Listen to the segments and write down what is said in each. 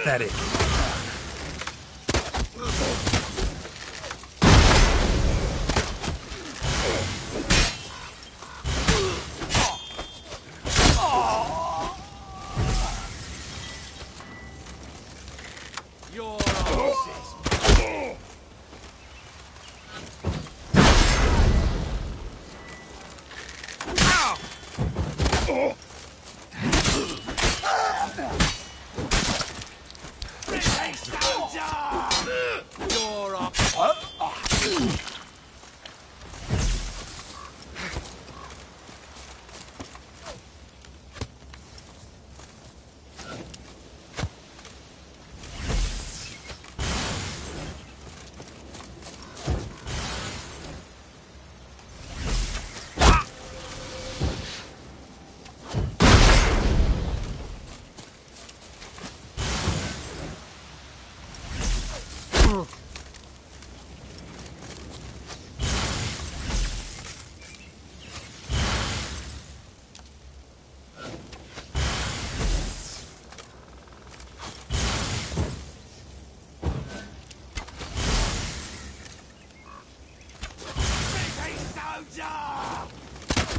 pathetic. Your asses. British soldier! You're up.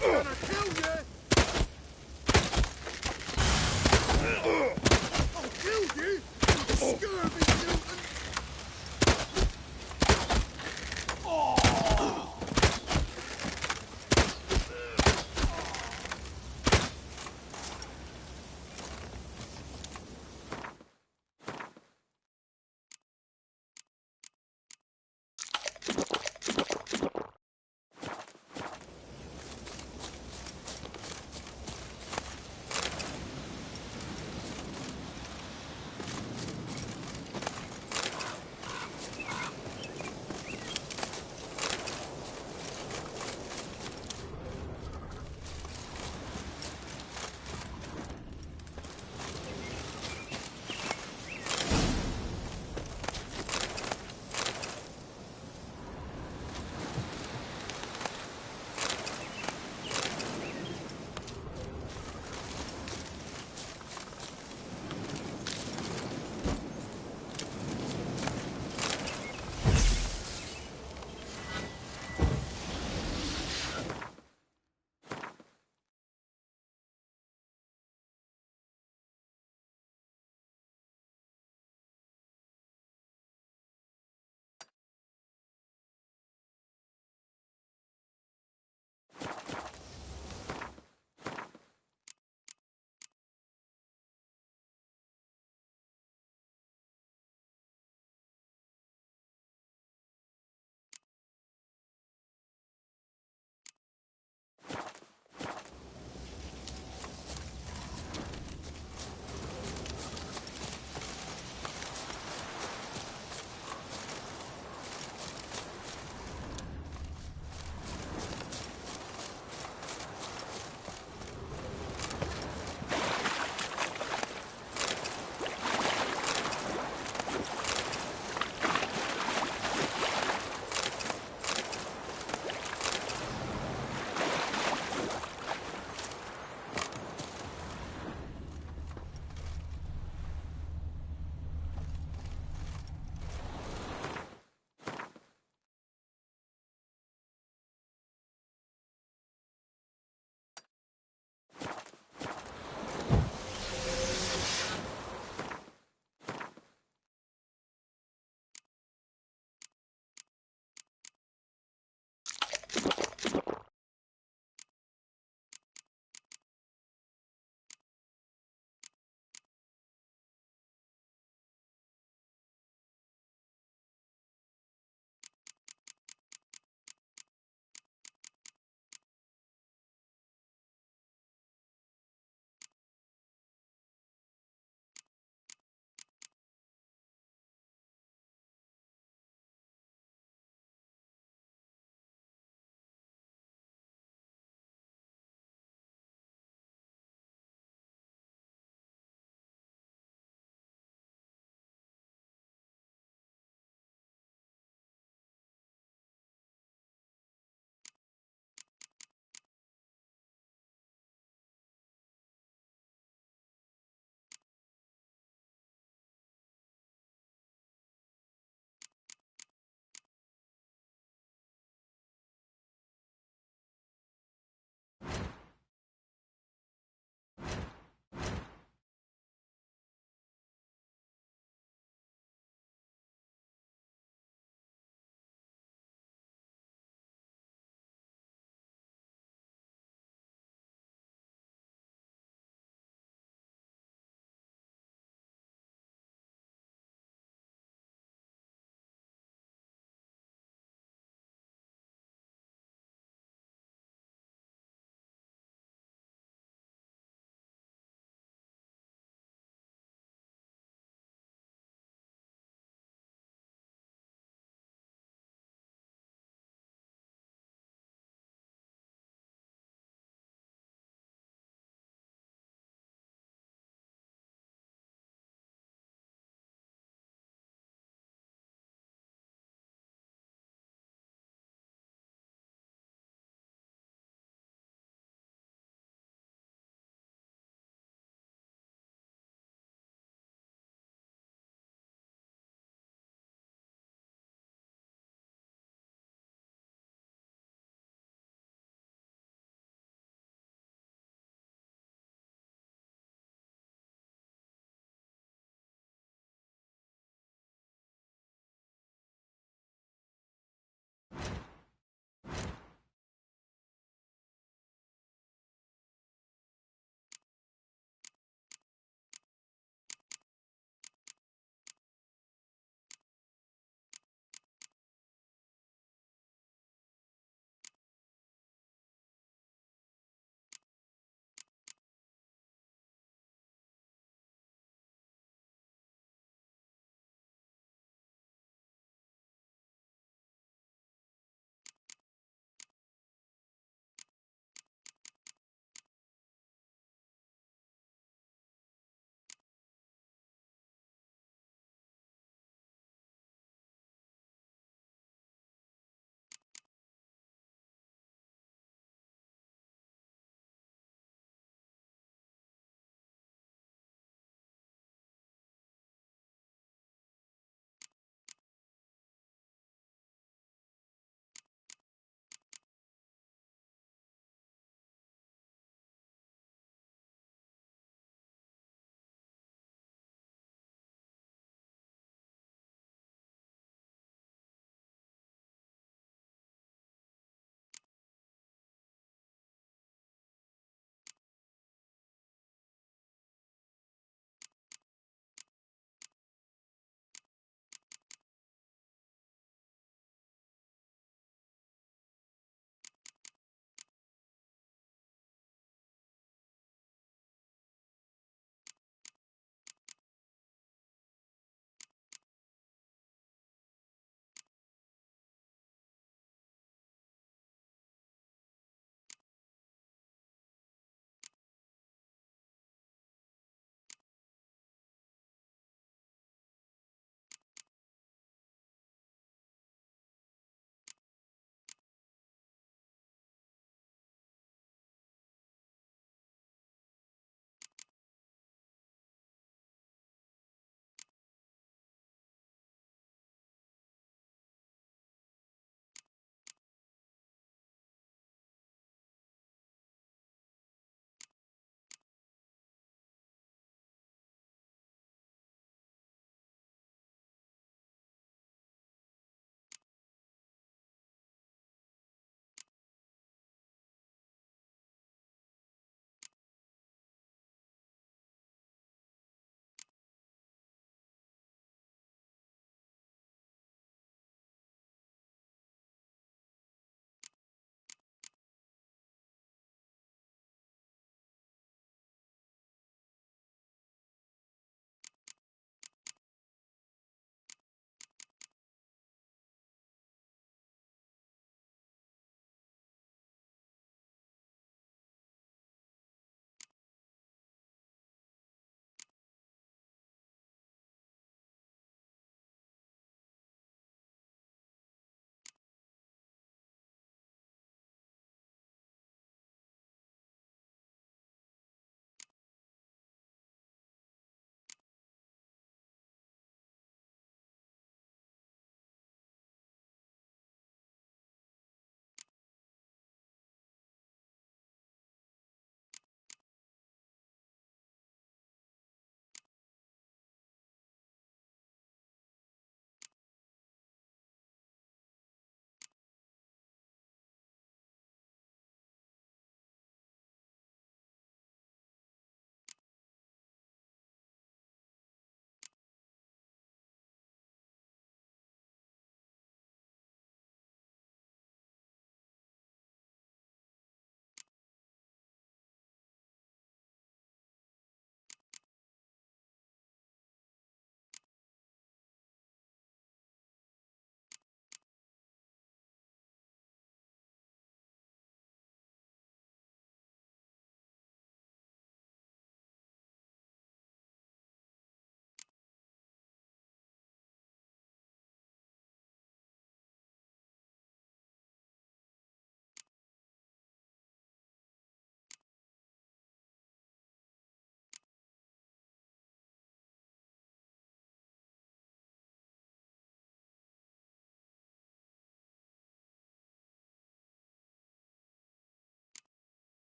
Gonna kill you! I'll kill you! Scurvy Newton!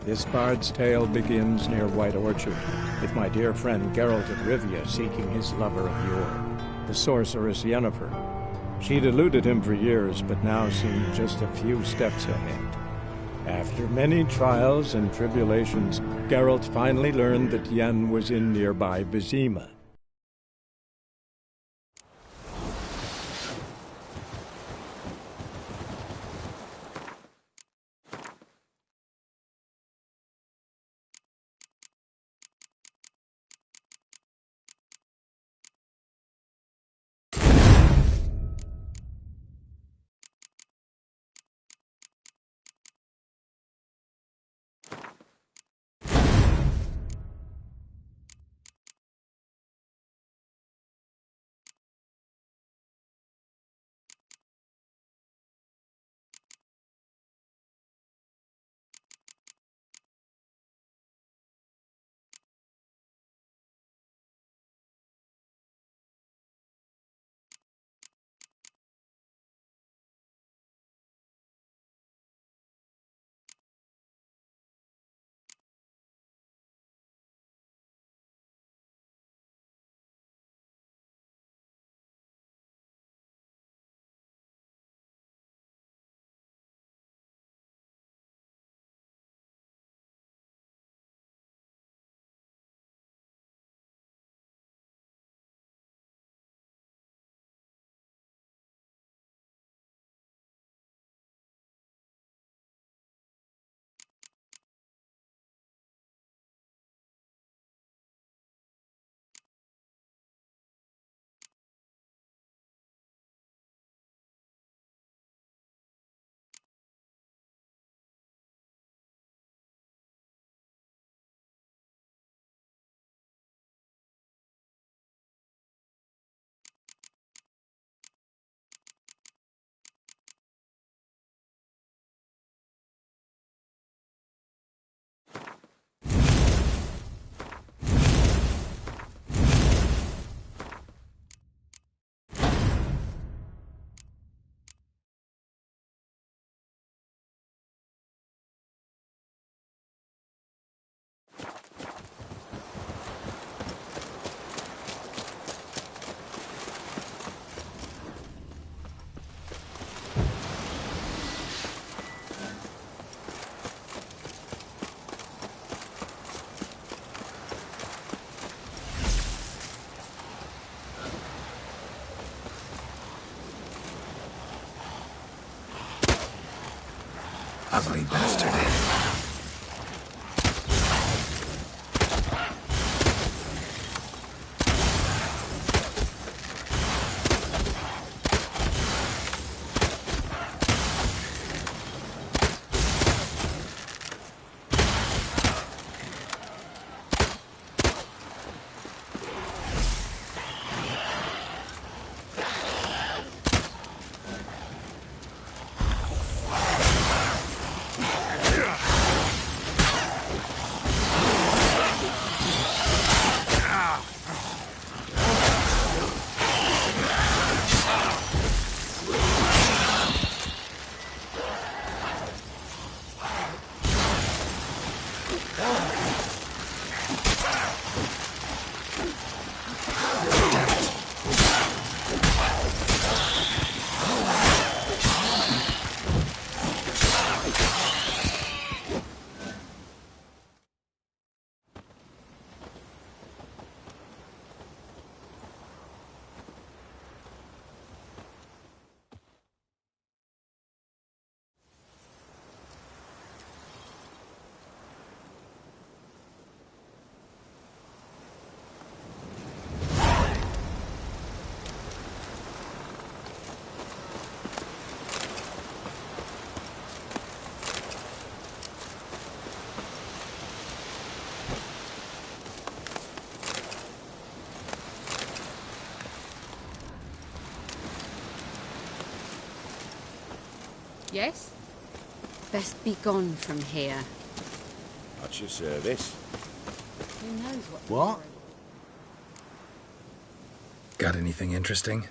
This bard's tale begins near White Orchard, with my dear friend Geralt of Rivia seeking his lover of yore, the sorceress Yennefer. She'd eluded him for years, but now seemed just a few steps ahead. After many trials and tribulations, Geralt finally learned that Yen was in nearby Vizima. Ugly bastard. Yes? Best be gone from here. At your service. Who knows what... What? Got anything interesting?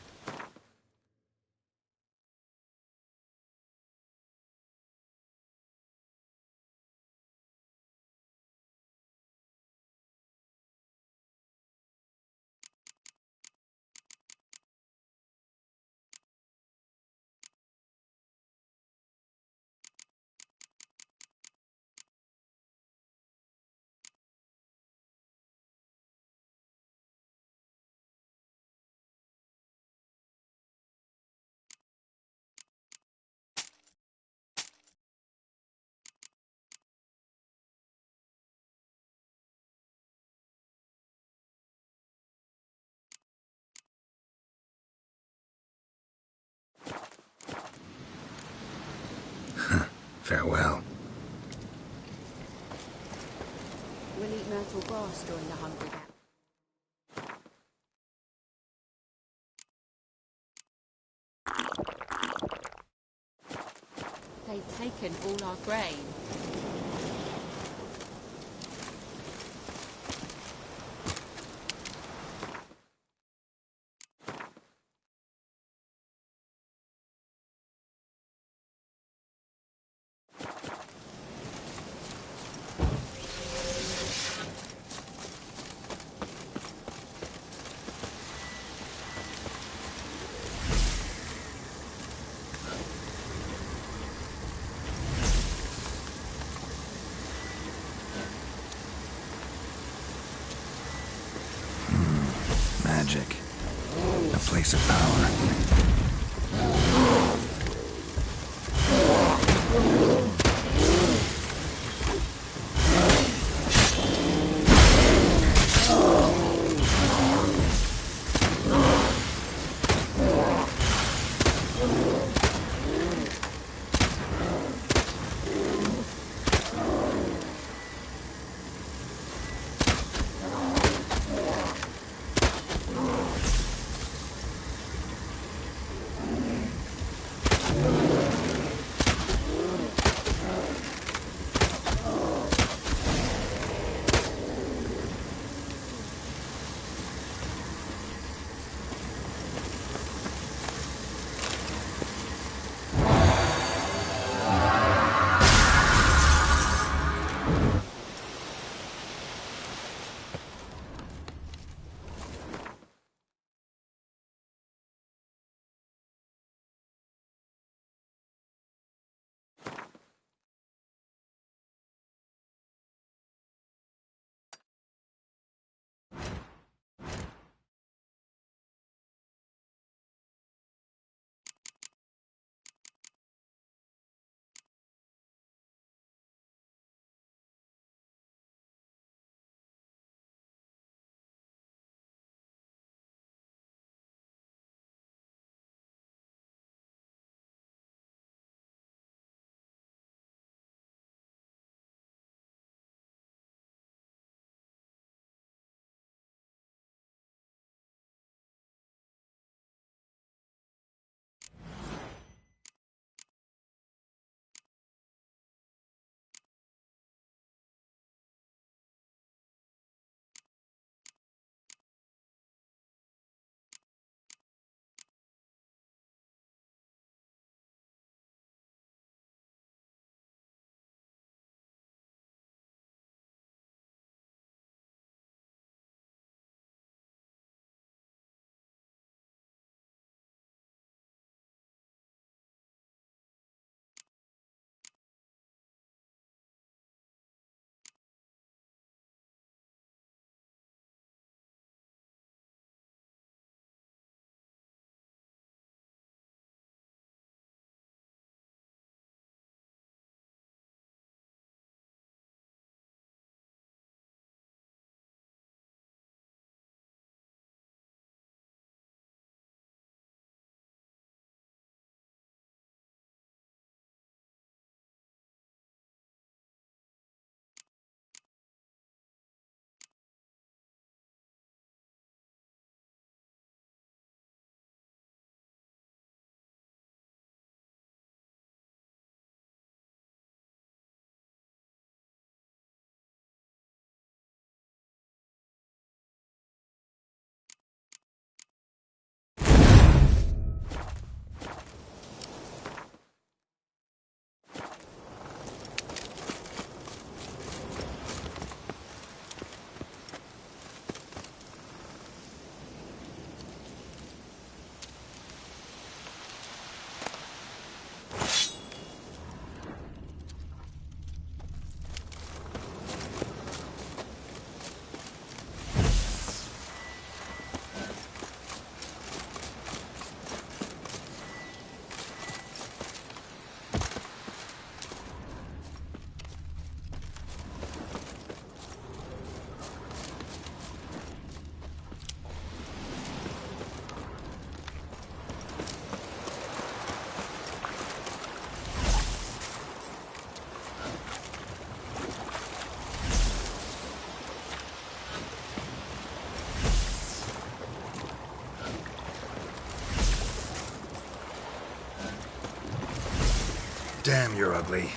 Farewell. We'll eat myrtle grass during the hungry gap. They've taken all our grain. Magic. A place of power. Damn, you're ugly.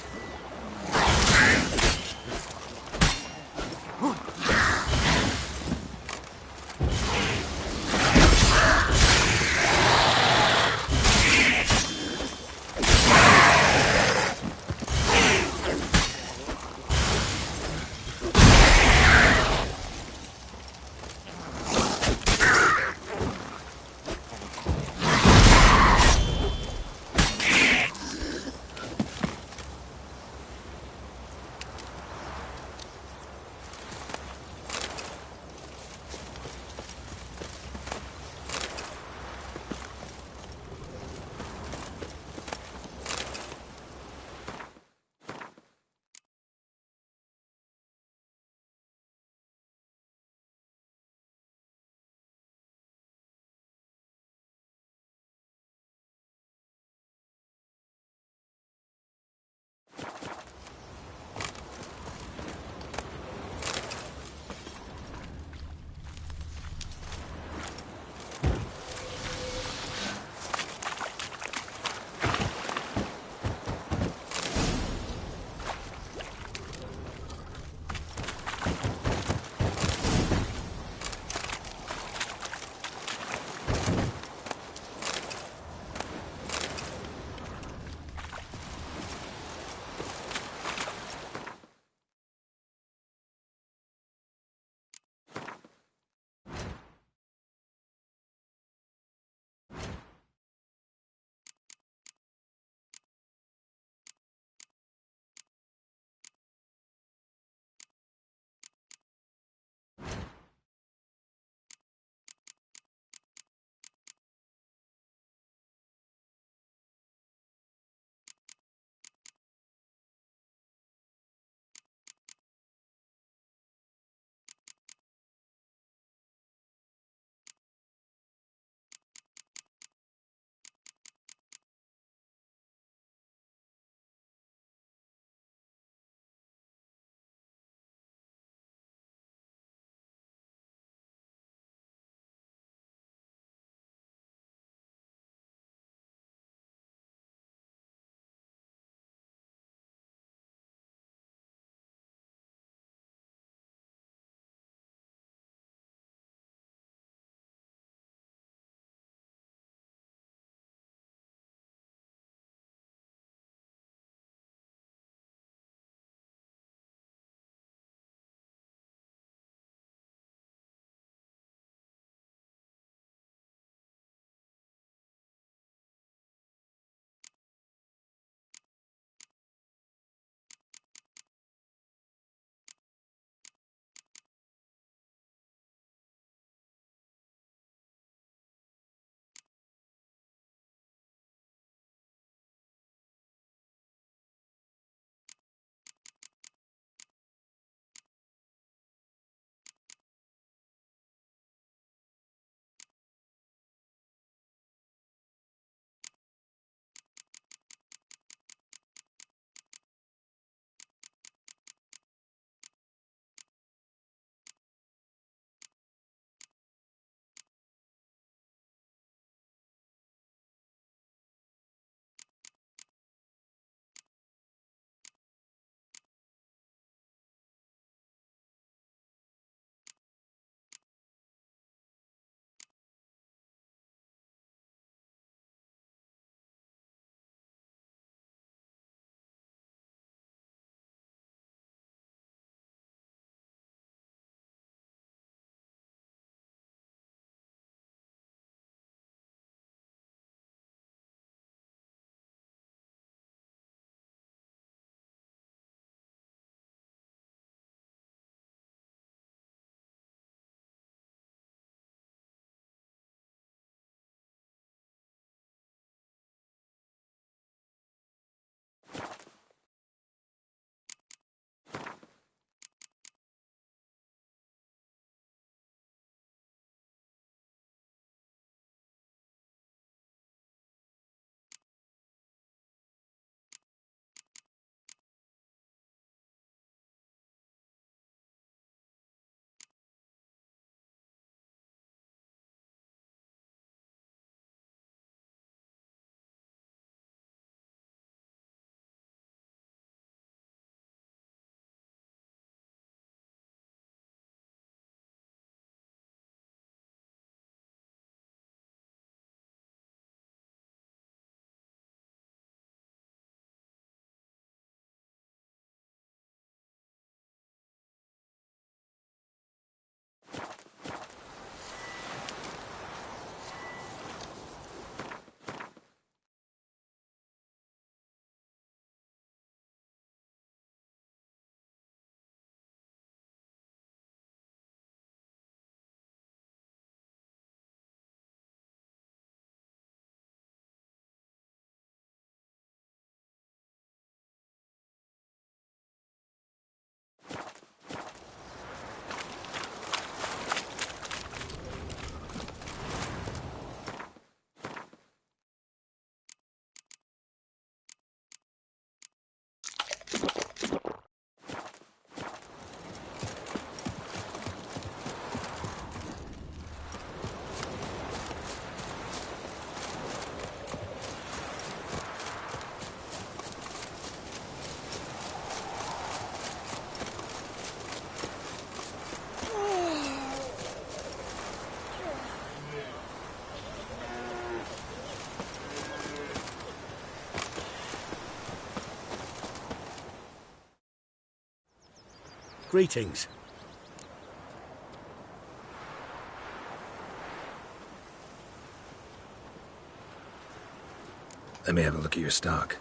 Greetings. Let me have a look at your stock.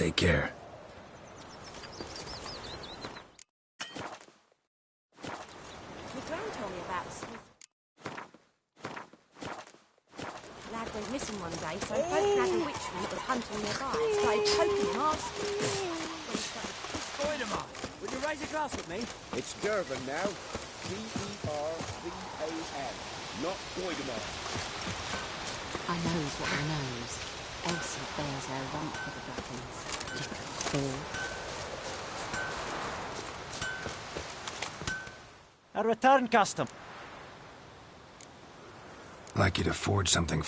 Take care. My gran told me about the swift lad went missing one day, so folk grabbed a witchman that was hunting nearby, started poking him, asking. Spider-Man, would you raise a glass with me? It's Durban now. Dervan, not Goidemar. I knows what I knows. Elsie bears her rump for the Duffins. Fool. A return custom. Like you to forge something.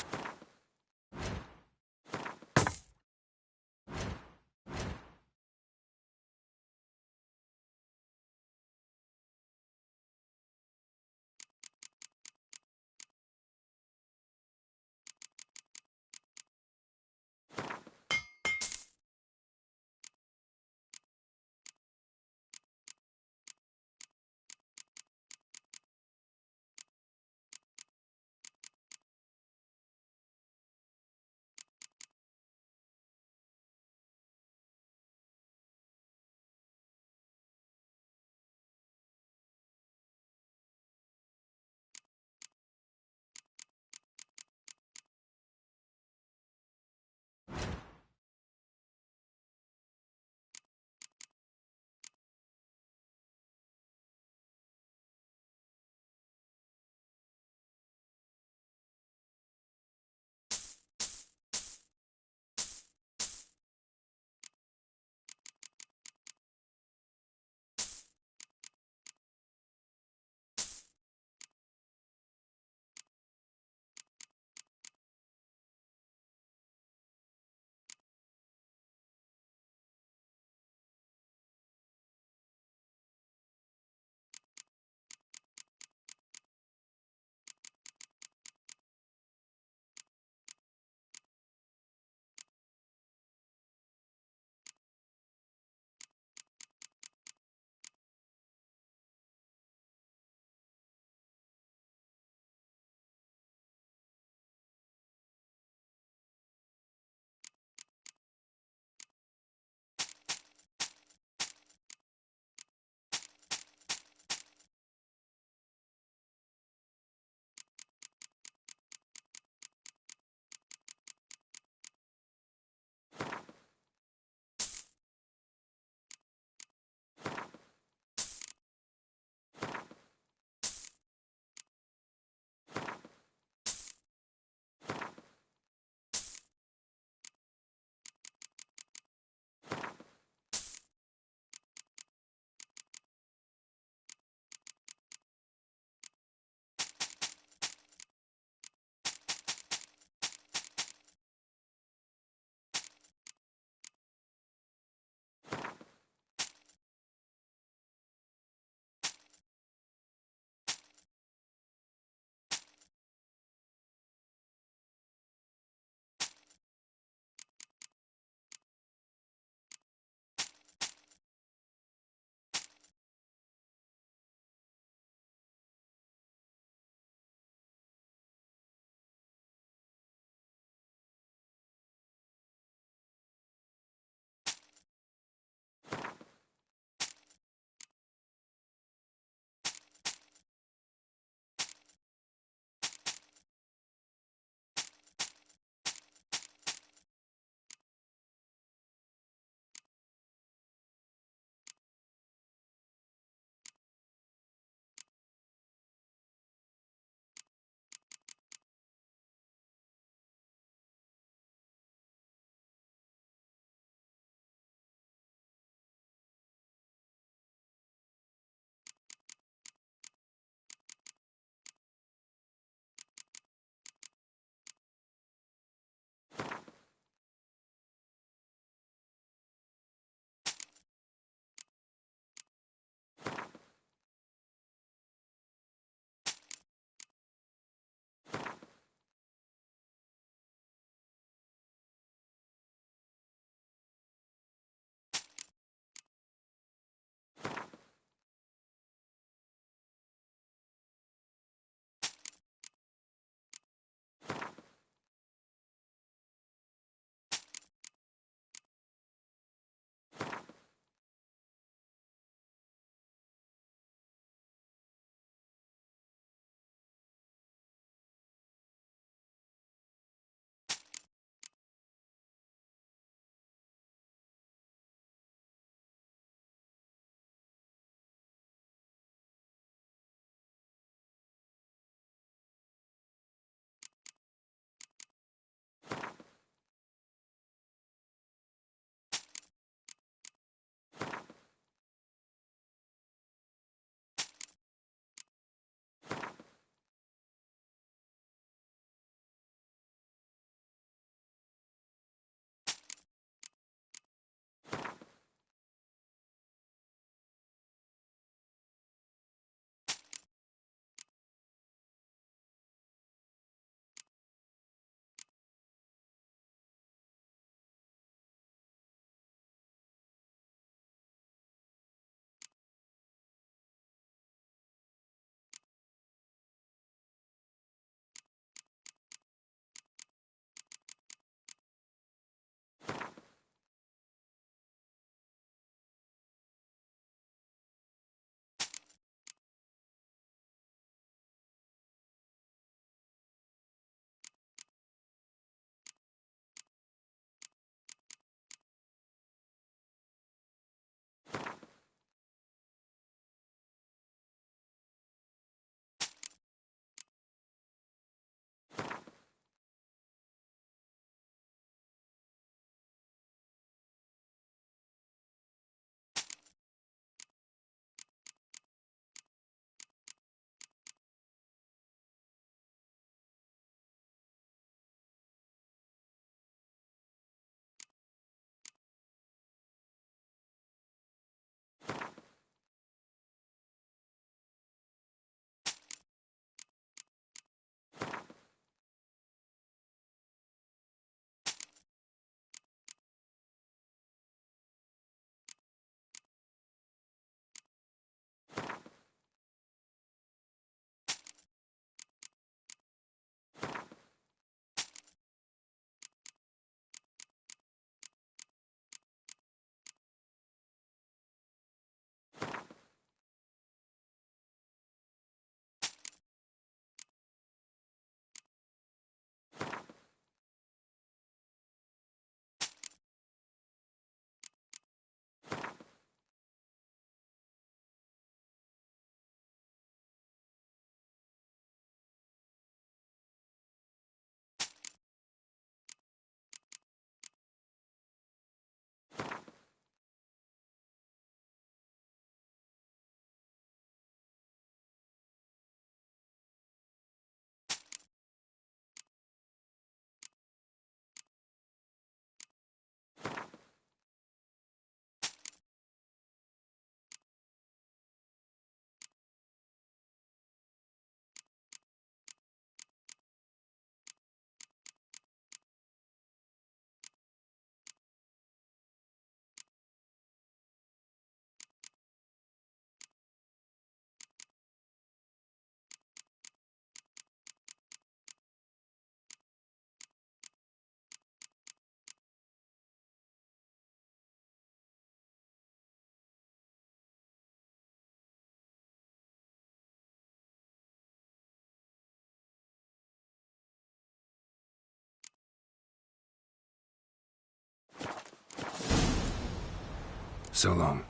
so long.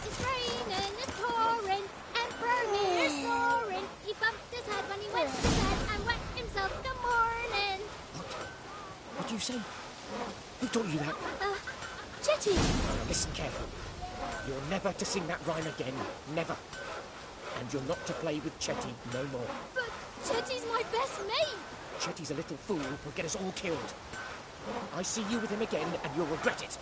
It's raining, it's pouring, and Bernie's snoring. He bumped his head when he went to bed and whacked himself in the morning. What do you say? Who taught you that? Chetty! Now listen carefully. You're never to sing that rhyme again. Never. And you're not to play with Chetty no more. But Chetty's my best mate! Chetty's a little fool who'll get us all killed. I see you with him again and you'll regret it.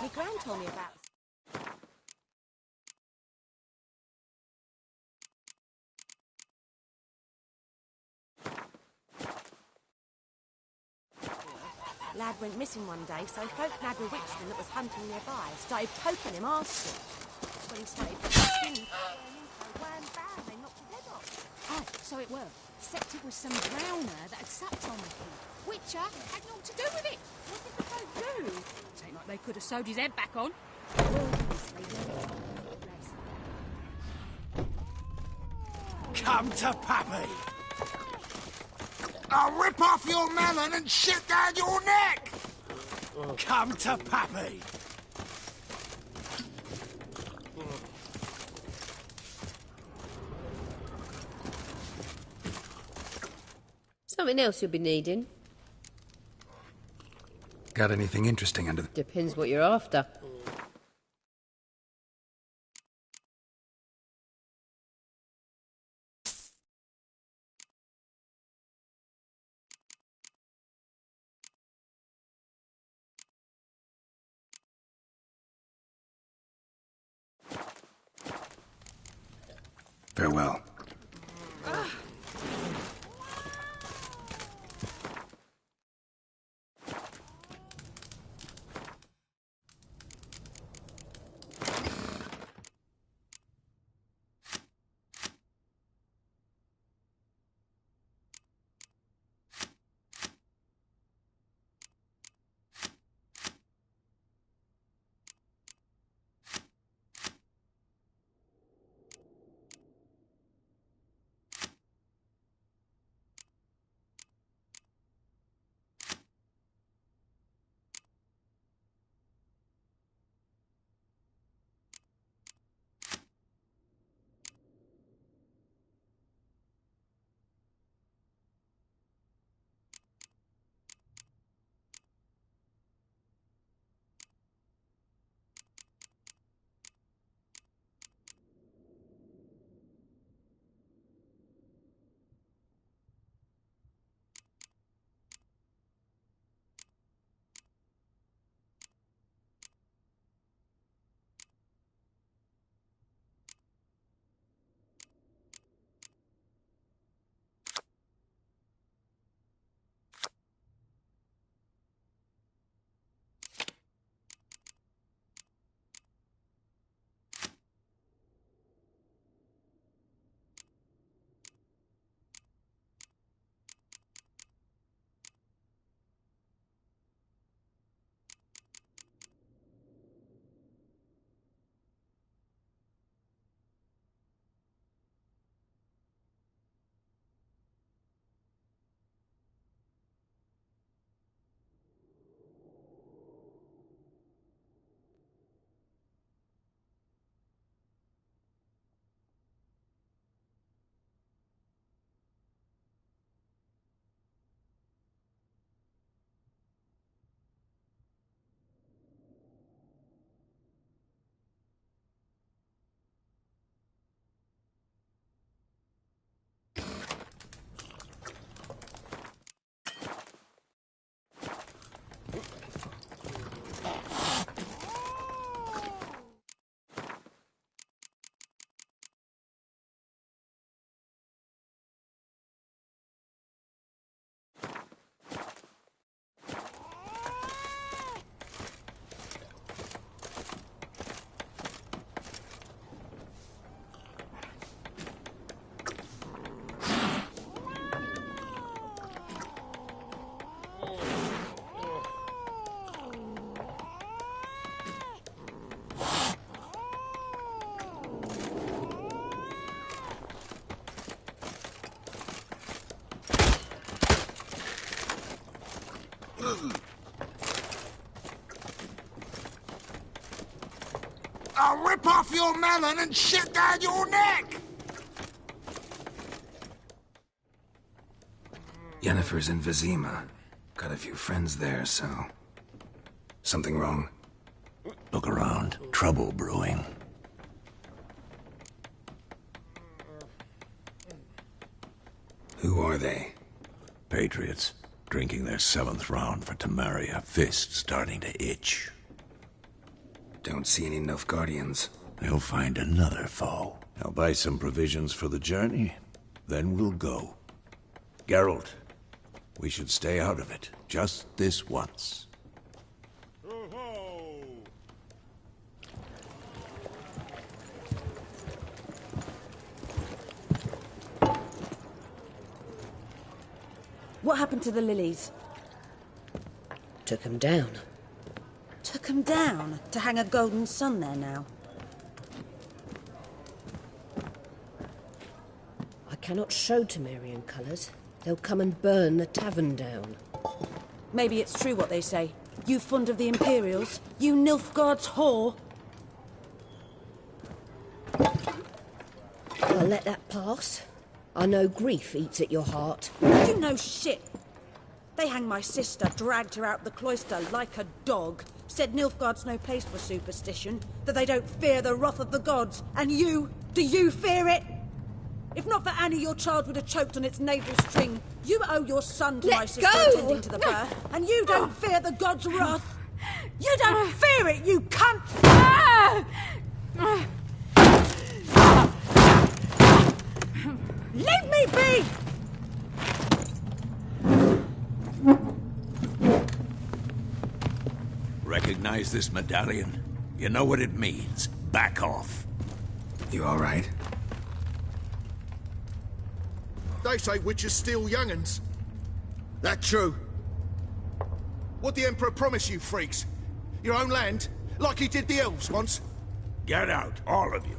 My gran told me about. Lad went missing one day, so folk nabbed a witchman that was hunting nearby. Started poking him arse. When he started singing, wham bam, they knocked his head off. Oh, so it were. Except it was some drowner that had sucked on the kid. Witcher had naught to do with it. What did the folk do? Seemed like they could have sewed his head back on. Come to Pappy! I'll rip off your melon and shit down your neck! Come to Pappy! Something else you'll be needing. Got anything interesting under the... Depends what you're after. Farewell. I'll rip off your melon and shit down your neck! Yennefer's in Vizima. Got a few friends there, so... Something wrong? Look around. Trouble brewing. Who are they? Patriots. Drinking their 7th round for Temeria. Fist starting to itch. Don't see any Nilfgaardians. They'll find another foe. I'll buy some provisions for the journey. Then we'll go. Geralt, we should stay out of it. Just this once. What happened to the lilies? Took 'em down. Took 'em down to hang a golden sun there now. I cannot show Temerian colours. They'll come and burn the tavern down. Maybe it's true what they say. You fond of the Imperials? You Nilfgaard's whore? I'll let that pass. I know grief eats at your heart. You know shit. They hanged my sister, dragged her out the cloister like a dog. Said Nilfgaard's no place for superstition, that they don't fear the wrath of the gods. And you? Do you fear it? If not for Annie, your child would have choked on its navel string. You owe your son to my sister attending to the birth, and you don't fear the gods' wrath. You don't fear it, you cunt! Leave me be! Recognize this medallion? You know what it means. Back off. You all right? They say witches steal young'uns. That true? What'd the Emperor promise you, freaks? Your own land? Like he did the elves once? Get out, all of you.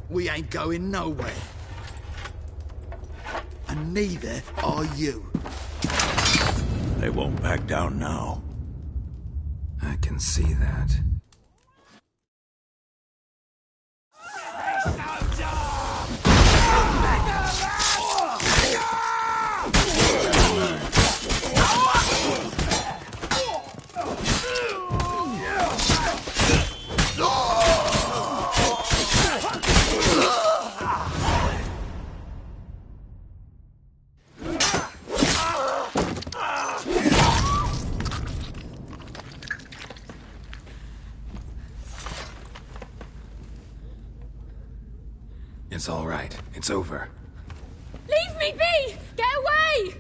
We ain't going nowhere. And neither are you. They won't back down now. I can see that. It's all right. It's over. Leave me be! Get away!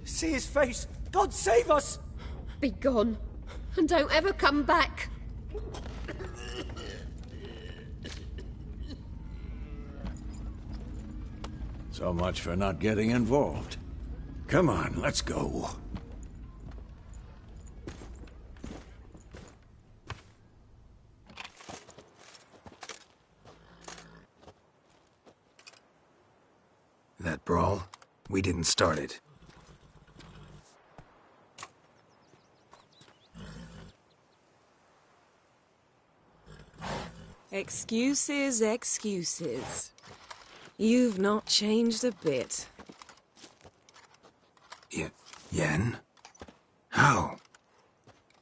See his face! God save us! Be gone. And don't ever come back. So much for not getting involved. Come on, let's go. That brawl, we didn't start it. Excuses, excuses. You've not changed a bit. Yen? How?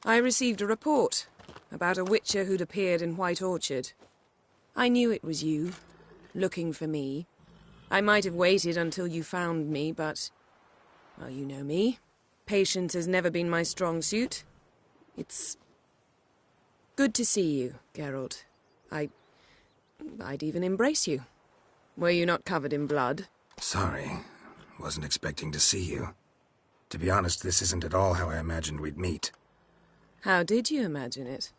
I received a report about a witcher who'd appeared in White Orchard. I knew it was you, looking for me. I might have waited until you found me, but... well, you know me. Patience has never been my strong suit. It's... good to see you, Geralt. I'd even embrace you. Were you not covered in blood? Sorry. Wasn't expecting to see you. To be honest, this isn't at all how I imagined we'd meet. How did you imagine it?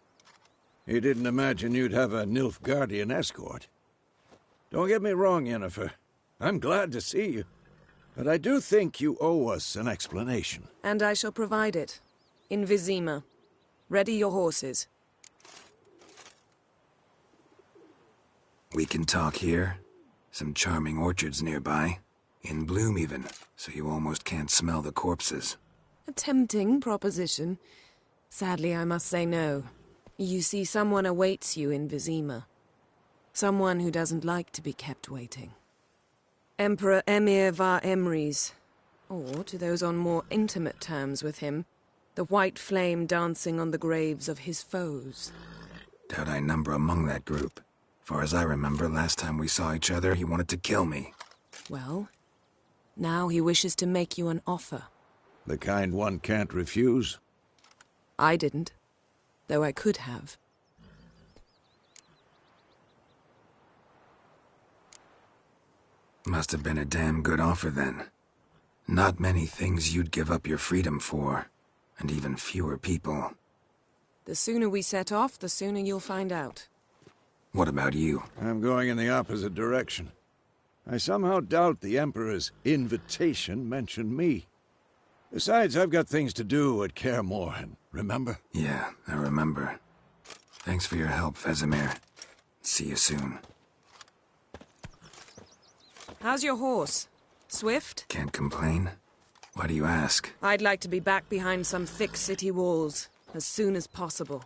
You didn't imagine you'd have a Nilfgaardian escort. Don't get me wrong, Yennefer. I'm glad to see you. But I do think you owe us an explanation. And I shall provide it. In Vizima. Ready your horses. We can talk here. Some charming orchards nearby. In bloom even, so you almost can't smell the corpses. A tempting proposition. Sadly, I must say no. You see, someone awaits you in Vizima. Someone who doesn't like to be kept waiting. Emperor Emir var Emrys, or, to those on more intimate terms with him, the white flame dancing on the graves of his foes. Doubt I number among that group. Far as I remember, last time we saw each other, he wanted to kill me. Well, now he wishes to make you an offer. The kind one can't refuse? I didn't, though I could have. Must have been a damn good offer then. Not many things you'd give up your freedom for, and even fewer people. The sooner we set off, the sooner you'll find out. What about you? I'm going in the opposite direction. I somehow doubt the Emperor's invitation mentioned me. Besides, I've got things to do at Kaer Morhen, remember? Yeah, I remember. Thanks for your help, Vesemir. See you soon. How's your horse? Swift? Can't complain. Why do you ask? I'd like to be back behind some thick city walls, as soon as possible.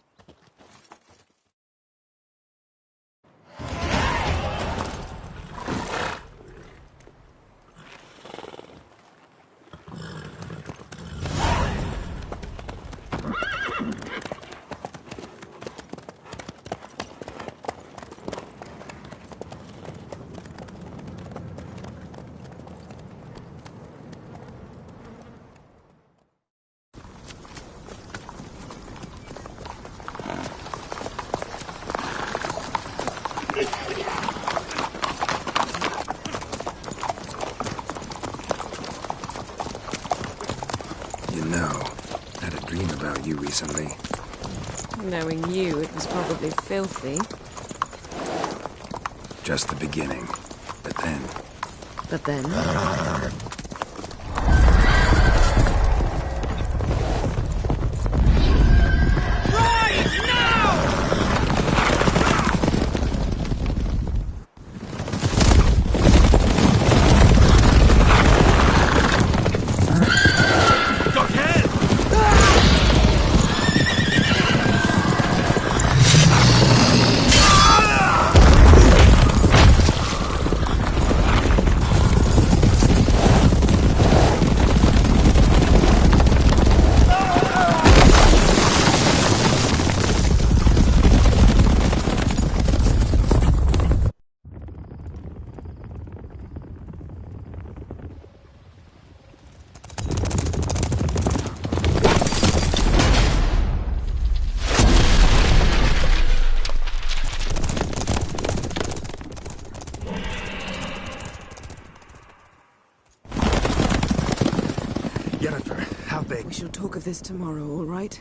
You know, I had a dream about you recently. Knowing you, it was probably filthy. Just the beginning. But then... But then? We shall talk of this tomorrow, all right?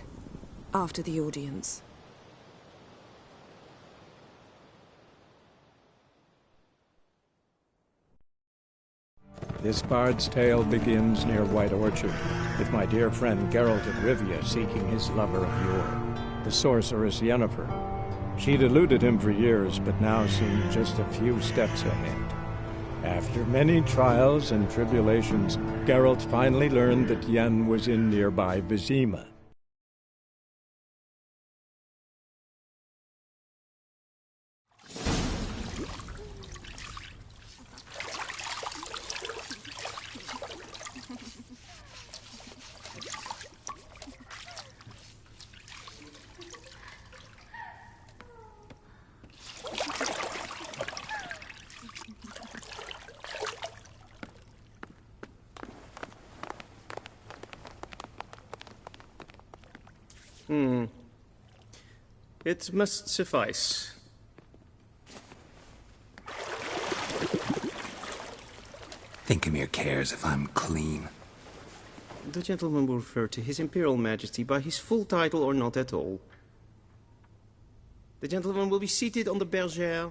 After the audience. This bard's tale begins near White Orchard, with my dear friend Geralt of Rivia seeking his lover of yore, the sorceress Yennefer. She'd eluded him for years, but now seemed just a few steps ahead. After many trials and tribulations, Geralt finally learned that Yen was in nearby Vizima. It must suffice. Think Emir cares if I'm clean. The gentleman will refer to His Imperial Majesty by his full title or not at all. The gentleman will be seated on the bergère.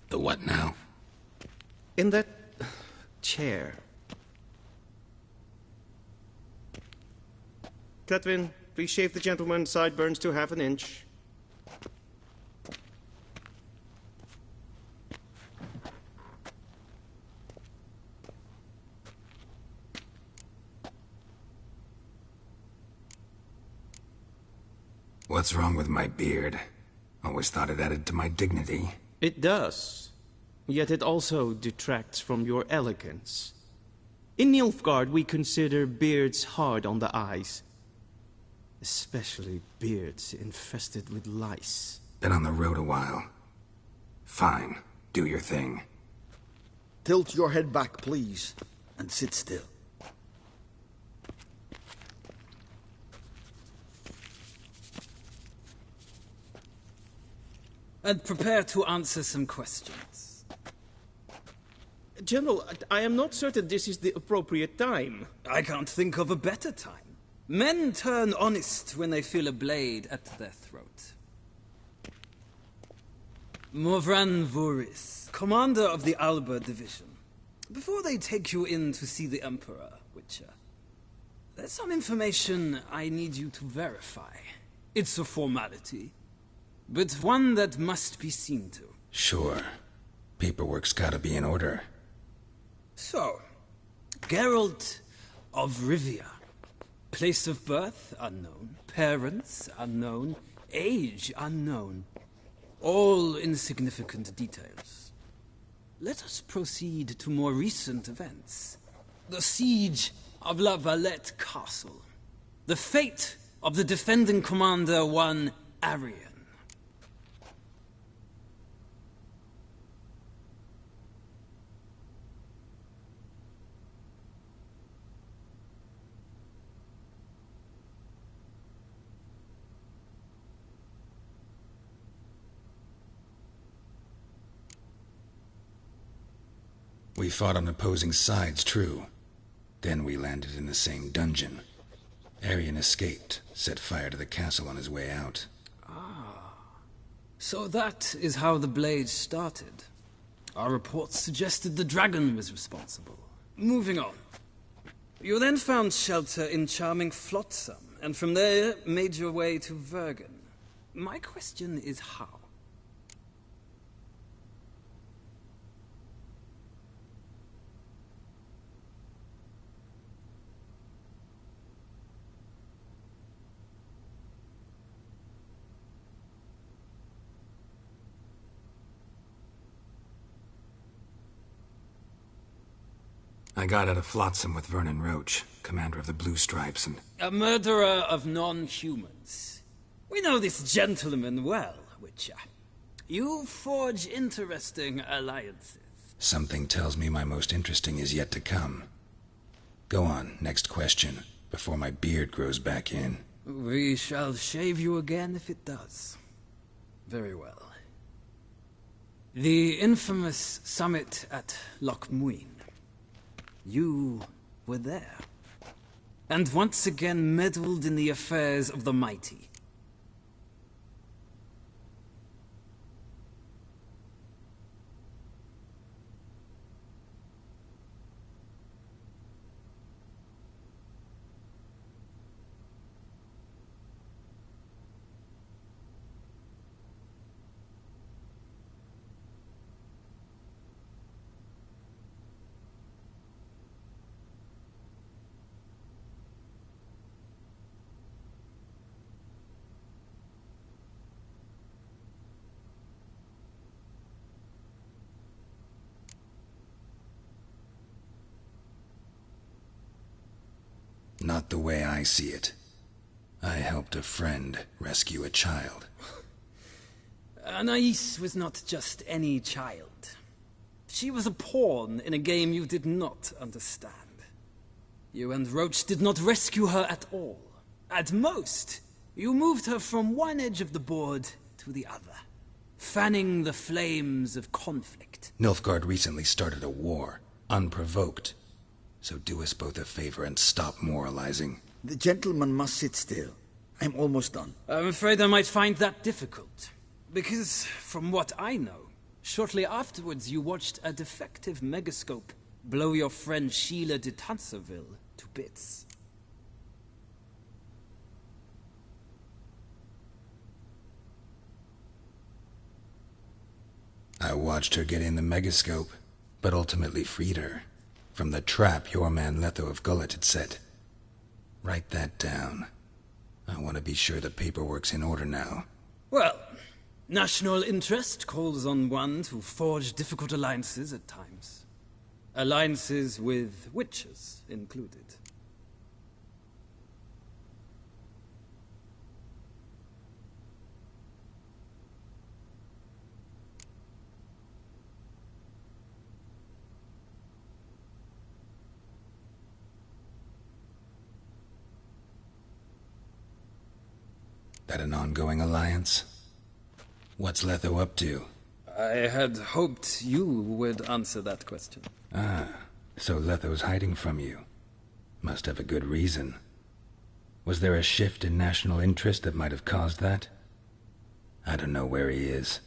The what now? In that chair. Cletwin, please shave the gentleman's sideburns to half an inch. What's wrong with my beard? Always thought it added to my dignity. It does. Yet it also detracts from your elegance. In Nilfgaard, we consider beards hard on the eyes. Especially beards infested with lice. Been on the road a while. Fine. Do your thing. Tilt your head back, please, and sit still. And prepare to answer some questions. General, I am not certain this is the appropriate time. I can't think of a better time. Men turn honest when they feel a blade at their throat. Morvran Voris, commander of the Alba Division. Before they take you in to see the Emperor, Witcher, there's some information I need you to verify. It's a formality, but one that must be seen to. Sure. Paperwork's gotta be in order. So, Geralt of Rivia. Place of birth, unknown. Parents, unknown. Age, unknown. All insignificant details. Let us proceed to more recent events. The siege of La Valette Castle. The fate of the defending commander, one Arian. We fought on opposing sides, true. Then we landed in the same dungeon. Arian escaped, set fire to the castle on his way out. So that is how the blade started. Our reports suggested the dragon was responsible. Moving on. You then found shelter in charming Flotsam, and from there made your way to Vergen. My question is how? I got out of Flotsam with Vernon Roach, commander of the Blue Stripes, and... A murderer of non-humans. We know this gentleman well, Witcher. You forge interesting alliances. Something tells me my most interesting is yet to come. Go on, next question, before my beard grows back in. We shall shave you again if it does. Very well. The infamous summit at Loch Muin. You were there, and once again meddled in the affairs of the mighty. Not the way I see it. I helped a friend rescue a child. Anais was not just any child. She was a pawn in a game you did not understand. You and Roach did not rescue her at all. At most, you moved her from one edge of the board to the other, fanning the flames of conflict. Nilfgaard recently started a war, unprovoked. So do us both a favor and stop moralizing. The gentleman must sit still. I'm almost done. I'm afraid I might find that difficult. Because, from what I know, shortly afterwards you watched a defective megascope blow your friend Sheila de Tanserville to bits. I watched her get in the megascope, but ultimately freed her. From the trap your man Letho of Gullet had set. Write that down. I want to be sure the paperwork's in order now. Well, national interest calls on one to forge difficult alliances at times. Alliances with witches included. That an ongoing alliance? What's Letho up to? I had hoped you would answer that question. Ah, so Letho's hiding from you. Must have a good reason. Was there a shift in national interest that might have caused that? I don't know where he is.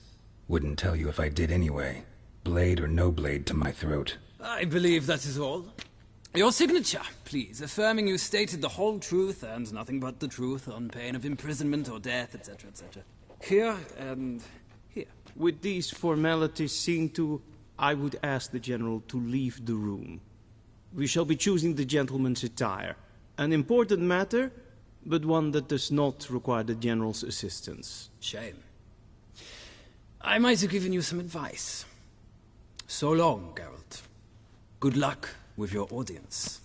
Wouldn't tell you if I did anyway. Blade or no blade to my throat. I believe that is all. Your signature, please, affirming you stated the whole truth and nothing but the truth on pain of imprisonment or death, etc., etc. Here and here. With these formalities seen to, I would ask the General to leave the room. We shall be choosing the gentleman's attire. An important matter, but one that does not require the General's assistance. Shame. I might have given you some advice. So long, Geralt. Good luck with your audience.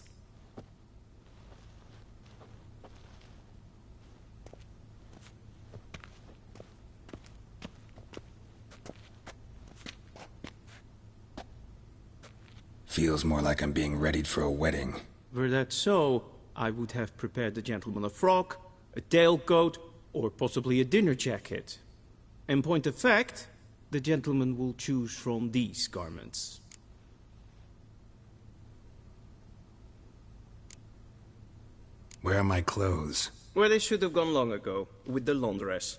Feels more like I'm being readied for a wedding. Were that so, I would have prepared the gentleman a frock, a tailcoat, or possibly a dinner jacket. In point of fact, the gentleman will choose from these garments. Where are my clothes? Where they should have gone long ago, with the laundress.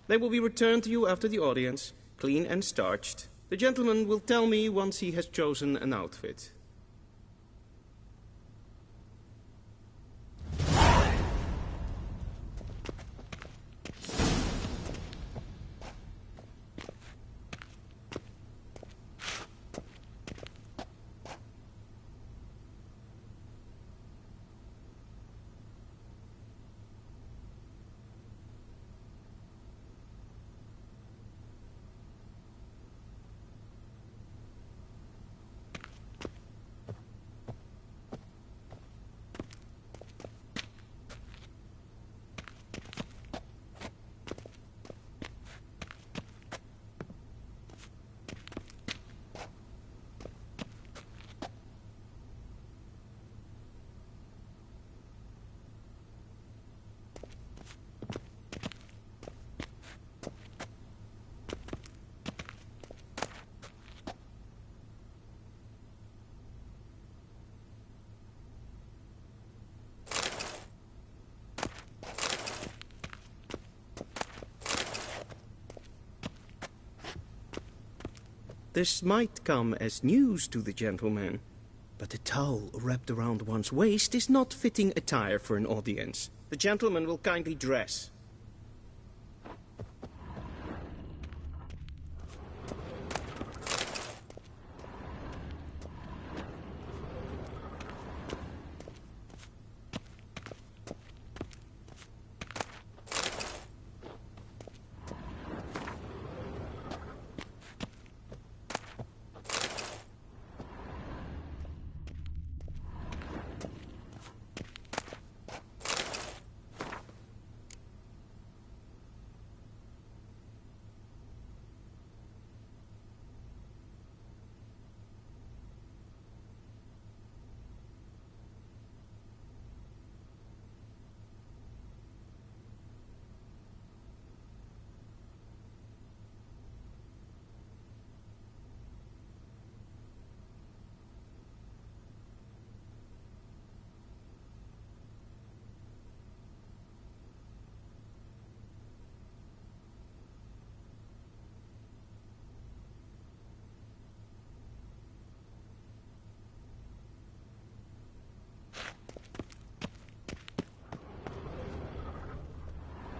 They will be returned to you after the audience, clean and starched. The gentleman will tell me once he has chosen an outfit. This might come as news to the gentleman, but a towel wrapped around one's waist is not fitting attire for an audience. The gentleman will kindly dress.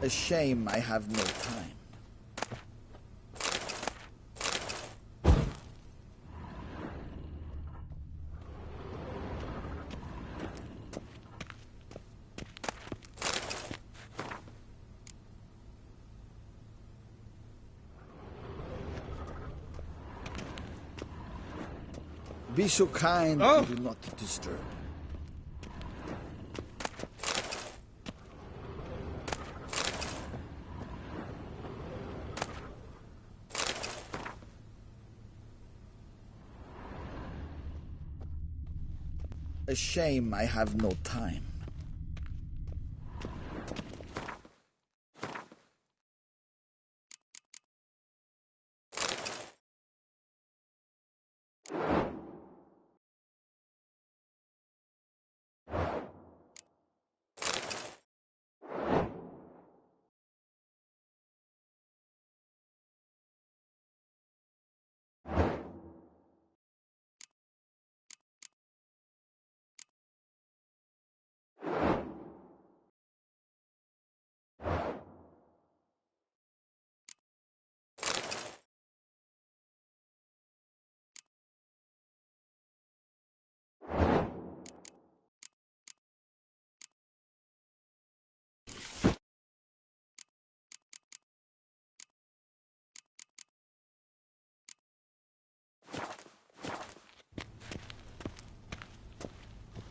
A shame I have no time. Be so kind Oh. to do not disturb. A shame I have no time.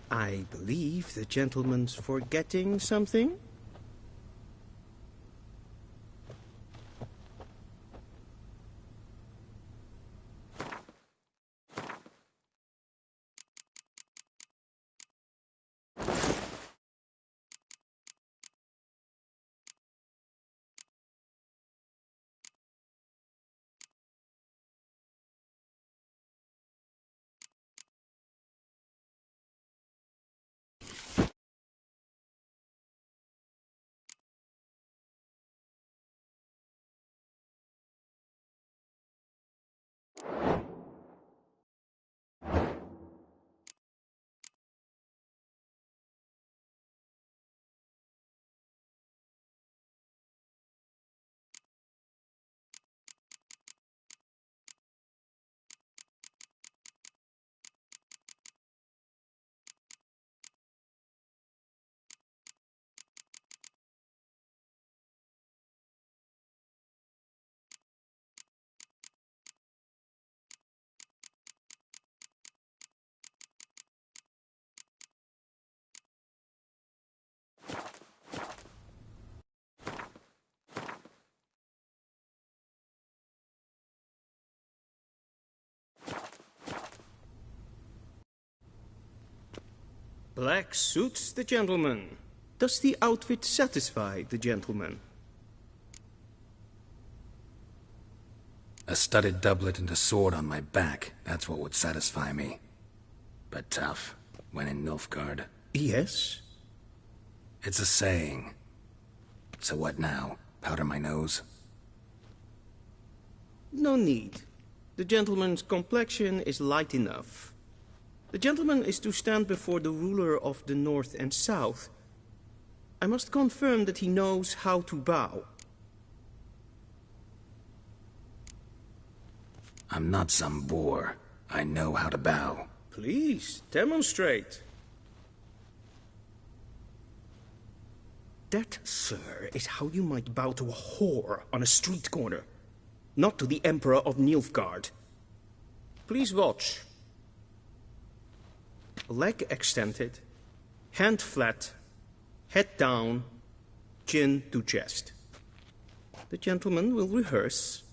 I believe the gentleman's forgetting something. Black suits the gentleman. Does the outfit satisfy the gentleman? A studded doublet and a sword on my back, that's what would satisfy me. But tough, when in Nilfgaard. Yes? It's a saying. So what now? Powder my nose? No need. The gentleman's complexion is light enough. The gentleman is to stand before the ruler of the North and South. I must confirm that he knows how to bow. I'm not some boor. I know how to bow. Please, demonstrate. That, sir, is how you might bow to a whore on a street corner, not to the Emperor of Nilfgaard. Please watch. Leg extended, hand flat, head down, chin to chest. The gentleman will rehearse.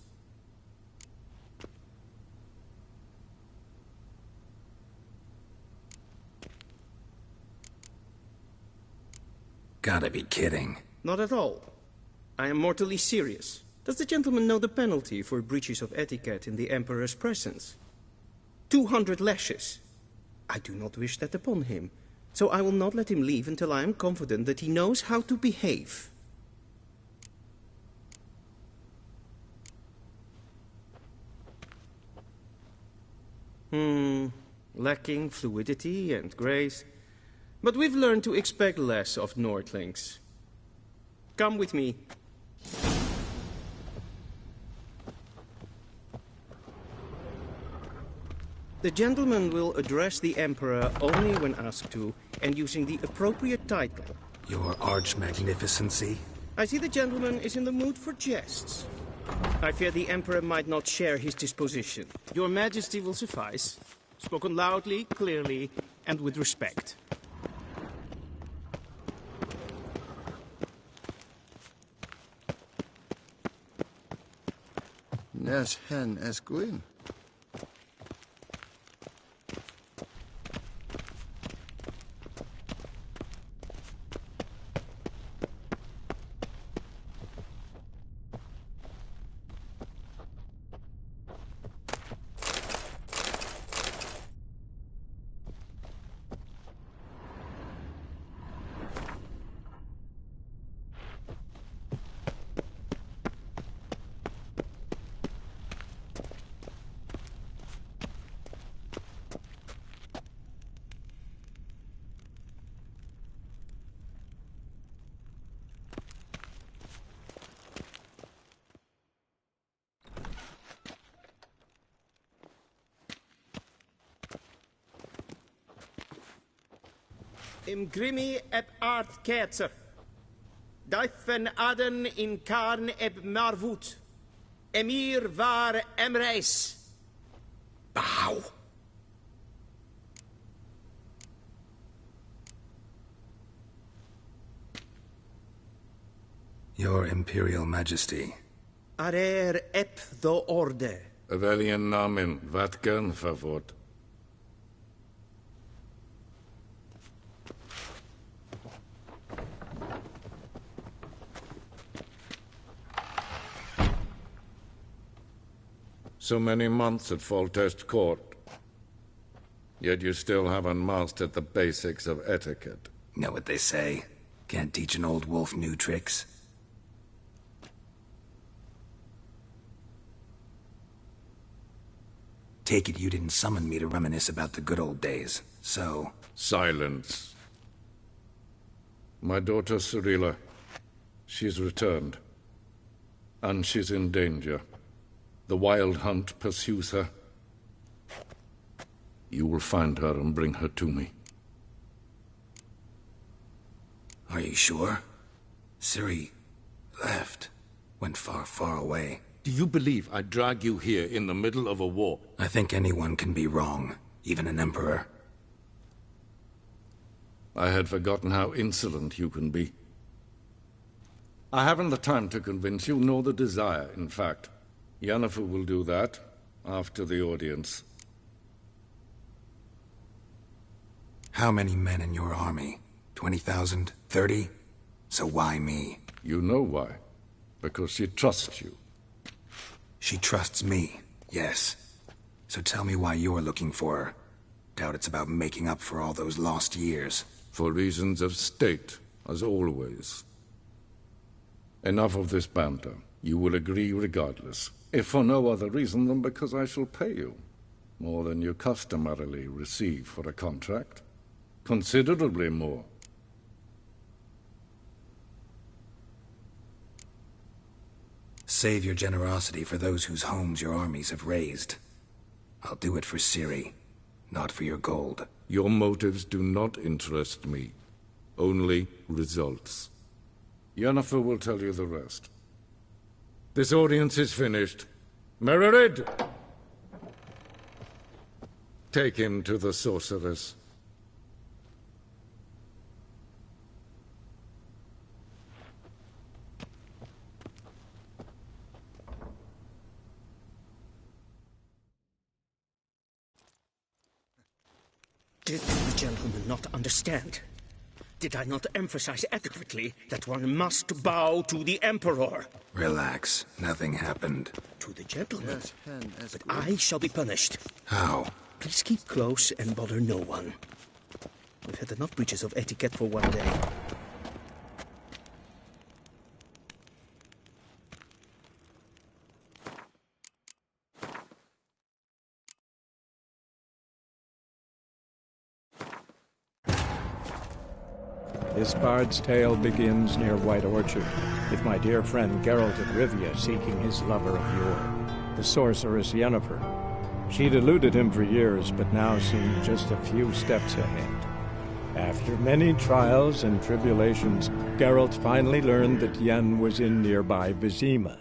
Gotta be kidding. Not at all. I am mortally serious. Does the gentleman know the penalty for breaches of etiquette in the Emperor's presence? 200 lashes. I do not wish that upon him, so I will not let him leave until I am confident that he knows how to behave. Lacking fluidity and grace. But we've learned to expect less of Nordlings. Come with me. The gentleman will address the Emperor only when asked to, and using the appropriate title. Your Arch-Magnificency? I see the gentleman is in the mood for jests. I fear the Emperor might not share his disposition. Your Majesty will suffice. Spoken loudly, clearly, and with respect. Nes hen es gwyn. Im grimi eb art ketzer. Daifen aden in karn eb marvut. Emir var emreis. Bow. Your Imperial Majesty. Arer ep the orde. Weljen namen, wat kan favort? So many months at Foltest Court, yet you still haven't mastered the basics of etiquette. Know what they say? Can't teach an old wolf new tricks. Take it you didn't summon me to reminisce about the good old days, so... Silence. My daughter Cyrilla, she's returned. And she's in danger. The Wild Hunt pursues her. You will find her and bring her to me. Are you sure? Ciri left. Went far, far away. Do you believe I'd drag you here in the middle of a war? I think anyone can be wrong, even an emperor. I had forgotten how insolent you can be. I haven't the time to convince you, nor the desire, in fact. Yennefer will do that after the audience. How many men in your army? 20,000? 30? So why me? You know why. Because she trusts you. She trusts me, yes. So tell me why you're looking for her. Doubt it's about making up for all those lost years. For reasons of state, as always. Enough of this banter. You will agree regardless. If for no other reason than because I shall pay you. More than you customarily receive for a contract. Considerably more. Save your generosity for those whose homes your armies have razed. I'll do it for Ciri, not for your gold. Your motives do not interest me. Only results. Yennefer will tell you the rest. This audience is finished. Mererid! Take him to the sorceress. Did the gentleman not understand? Did I not emphasize adequately that one must bow to the Emperor? Relax. Nothing happened. To the gentleman. But I shall be punished. How? Please keep close and bother no one. We've had enough breaches of etiquette for one day. This bard's tale begins near White Orchard, with my dear friend Geralt of Rivia seeking his lover of yore, the sorceress Yennefer. She'd eluded him for years, but now seemed just a few steps ahead. After many trials and tribulations, Geralt finally learned that Yen was in nearby Vizima.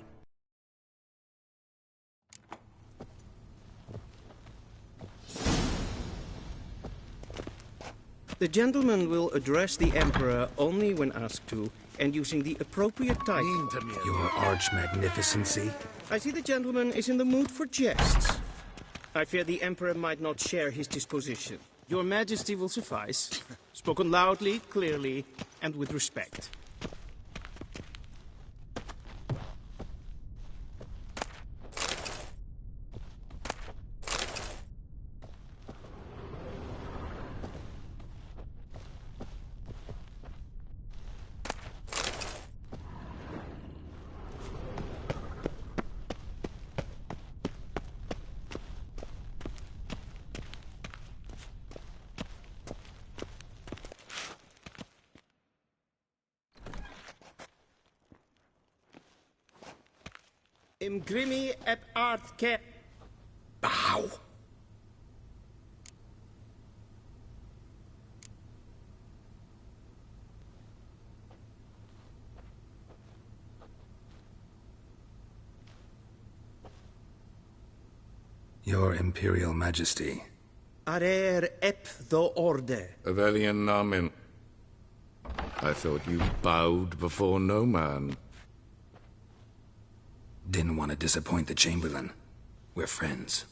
The gentleman will address the Emperor only when asked to, and using the appropriate title. Your arch-magnificency? I see the gentleman is in the mood for jests. I fear the Emperor might not share his disposition. Your Majesty will suffice. Spoken loudly, clearly, and with respect. Imgrimi et art Bow! Your Imperial Majesty. Arer ep the orde. Avelian Namin. I thought you bowed before no man. Didn't want to disappoint the Chamberlain. We're friends.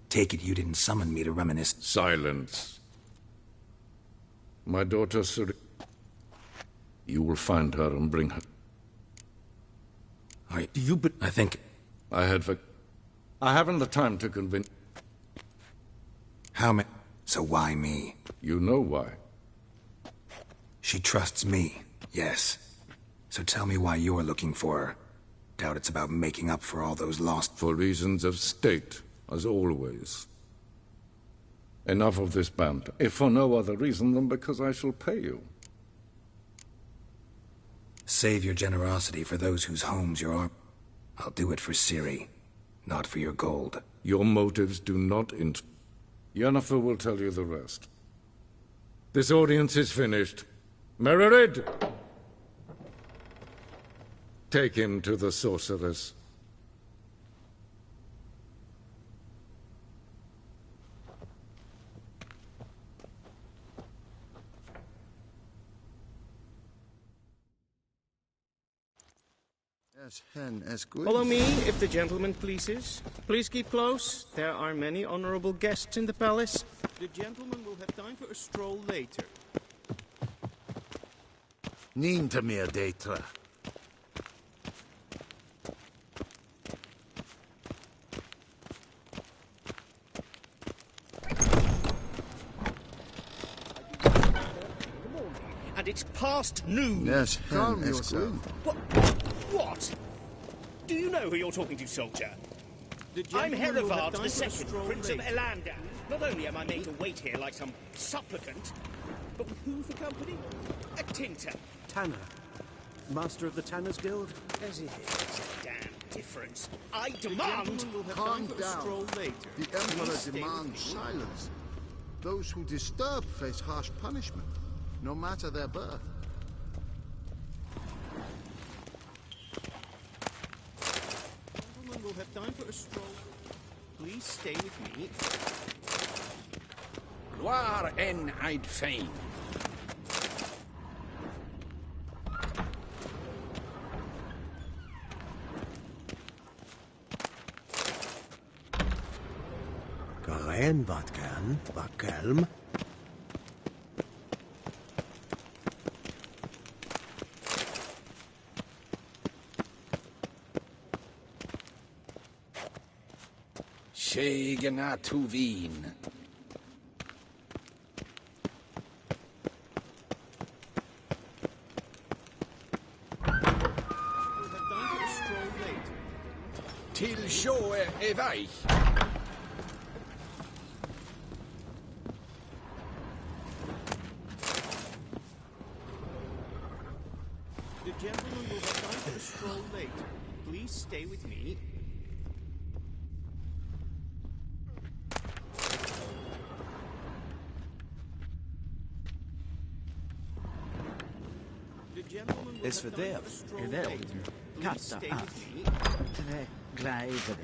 Take it you didn't summon me to reminisce. Silence. My daughter Sur... You will find her and bring her. I think... I haven't the time to convince... How many... So why me? You know why. She trusts me, yes. So tell me why you're looking for her. Doubt it's about making up for all those lost... For reasons of state, as always. Enough of this banter, if for no other reason than because I shall pay you. Save your generosity for those whose homes you're... I'll do it for Ciri, not for your gold. Your motives do not Yennefer will tell you the rest. This audience is finished. Mererid! Take him to the sorceress. Follow me, if the gentleman pleases. Please keep close. There are many honorable guests in the palace. The gentleman will have time for a stroll later. Niet meer data. And it's past noon. Yes, calm yourself. What? Do you know who you're talking to, soldier? I'm Herivard II, Prince of Elander. Not only am I made to wait here like some supplicant, but with who for company? A tinter. Tanner. Master of the Tanners Guild? As if it's a damn difference. I demand... Calm down. The Emperor demands silence. Those who disturb face harsh punishment, no matter their birth. We'll have time for a stroll. Please stay with me. Waar en I'd fain. Garen wat kan, wat kalm. Segena to Wien. Till sjøe er vei. The gentleman will have time for a stroll later. Please stay with me. Is fördärv är värld. Kasta allt. Trä glädje.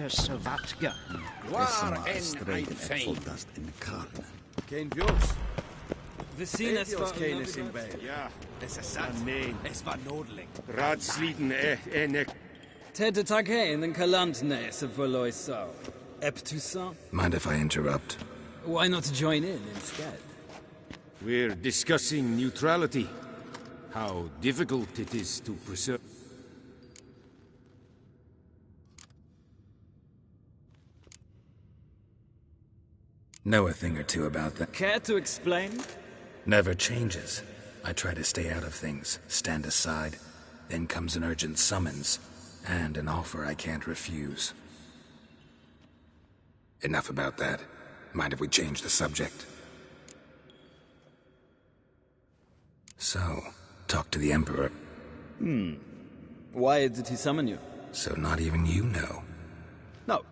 Vatka. Waar en I'd fain. Geen viols. We zien het Viols wel. kennis in bij. Ja, Es is zat. nee. Es war noodling. Raadslieden, en Tete tag heen en kalant nese verlooi zo. pt2. Mind if I interrupt? Why not join in instead? We're discussing neutrality. How difficult it is to preserve. Know a thing or two about that. Care to explain? Never changes. I try to stay out of things, stand aside. Then comes an urgent summons, and an offer I can't refuse. Enough about that. Mind if we change the subject? So, talk to the Emperor. Why did he summon you? So not even you know. No.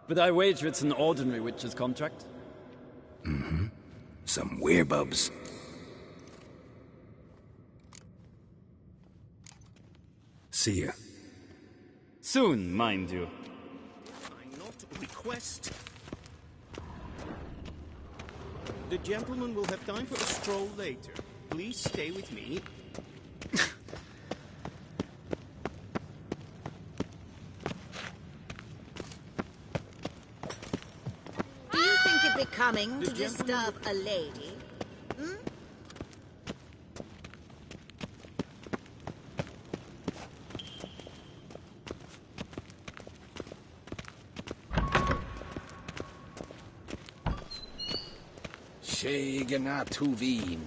But I wager it's an ordinary witch's contract. Mm-hmm. Some werebubs. See ya. Soon, mind you. I not request. The gentleman will have time for a stroll later. Please stay with me. Do you think it becoming to disturb a lady? Hmm? Pt2 Wien.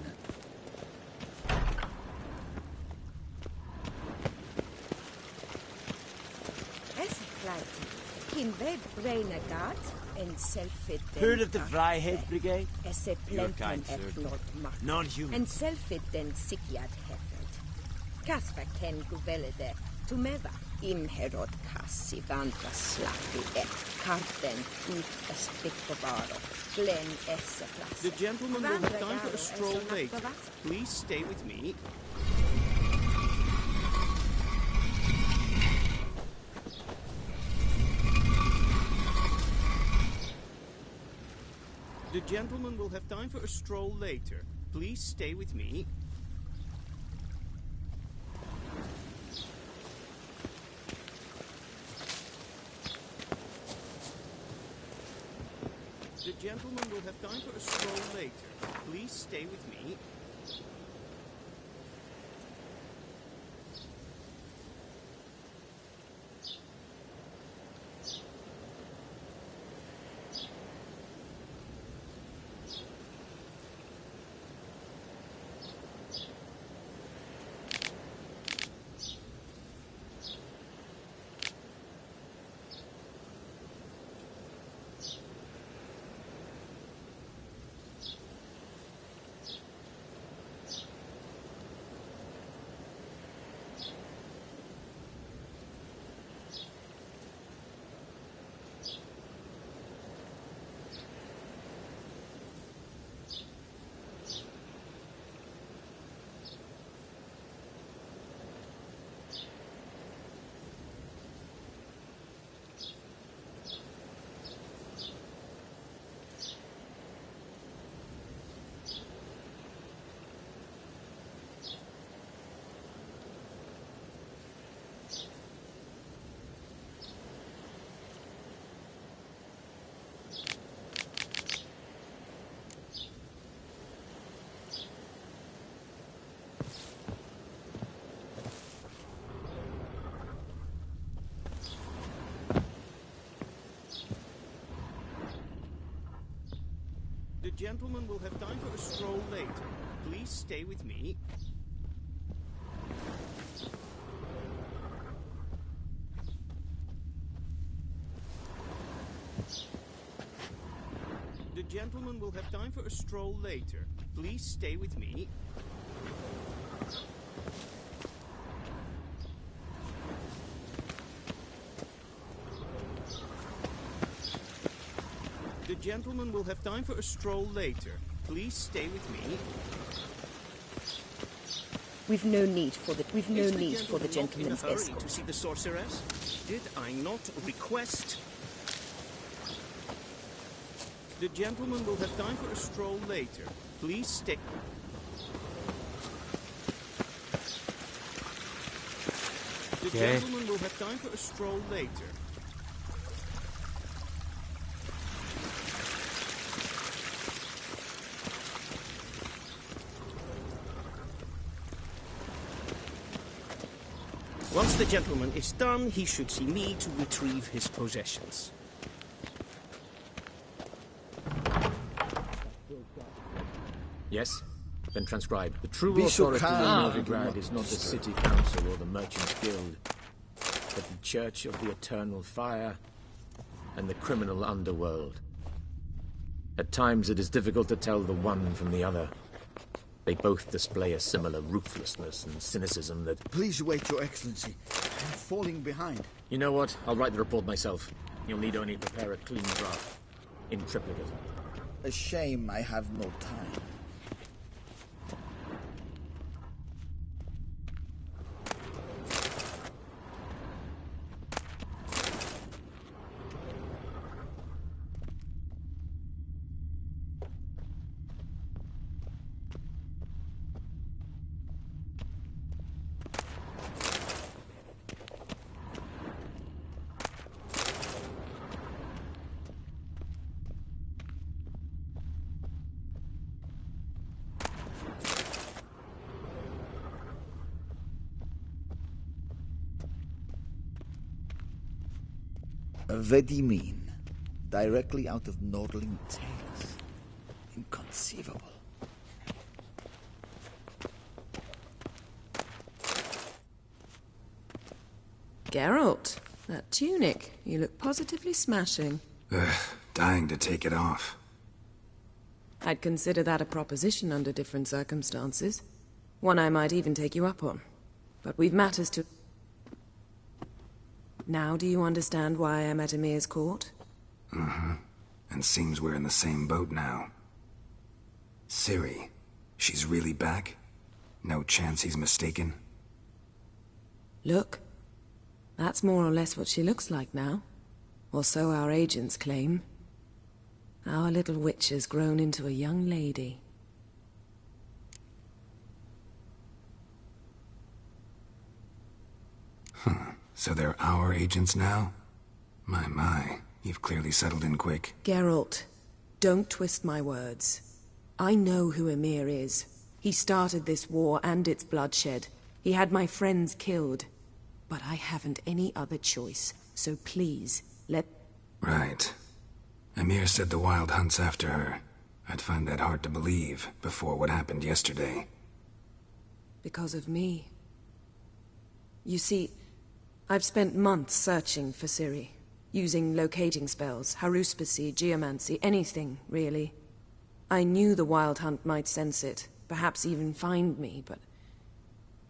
Es gelijk. Geen wij breinen gaat en zelfit. Heard of the Vryheid Brigade? Es e You're planten kind, sir. et lot macht. Non-human. En zelfit den sikjad hefet. Kasper ken guvelde. Tumeva. Im herod kassi vanta slapi et karten ut es piccobaro. Glen esse klasse. The gentleman will have time for a stroll later. Please stay with me. The gentleman will have time for a stroll later. Please stay with me. The gentleman will have time for a stroll later. Please stay with me. The gentleman will have time for a stroll later. Please stay with me. The gentleman will have time for a stroll later. Please stay with me. The gentleman will have time for a stroll later. Please stay with me. We've no need for the gentleman's hurry escort. to see the sorceress? Did I not request? The gentleman will have time for a stroll later. Please stay. The gentleman will have time for a stroll later. Once the gentleman is done, he should see me to retrieve his possessions. Yes? Then transcribe. The true Be so authority of kind. Novigrad is not the city council or the merchants' guild, but the Church of the Eternal Fire and the criminal underworld. At times it is difficult to tell the one from the other. They both display a similar ruthlessness and cynicism that... Please wait, Your Excellency. I'm falling behind. You know what? I'll write the report myself. You'll need only prepare a clean draft. In triplicate. A shame I have no time. Vedimin, directly out of Nordling tales. Inconceivable. Geralt, that tunic. You look positively smashing. Ugh, dying to take it off. I'd consider that a proposition under different circumstances. One I might even take you up on. But we've matters to... Now do you understand why I'm at Emir's court? Mm-hmm. And seems we're in the same boat now. Ciri, she's really back? No chance he's mistaken? Look. That's more or less what she looks like now. Or so our agents claim. Our little witch has grown into a young lady. Huh. So they're our agents now? My, you've clearly settled in quick. Geralt, don't twist my words. I know who Emir is. He started this war and its bloodshed. He had my friends killed. But I haven't any other choice, so please, let... Right. Emir said the Wild Hunt's after her. I'd find that hard to believe before what happened yesterday. Because of me. You see, I've spent months searching for Ciri, using locating spells, haruspicy, geomancy, anything, really. I knew the Wild Hunt might sense it, perhaps even find me, but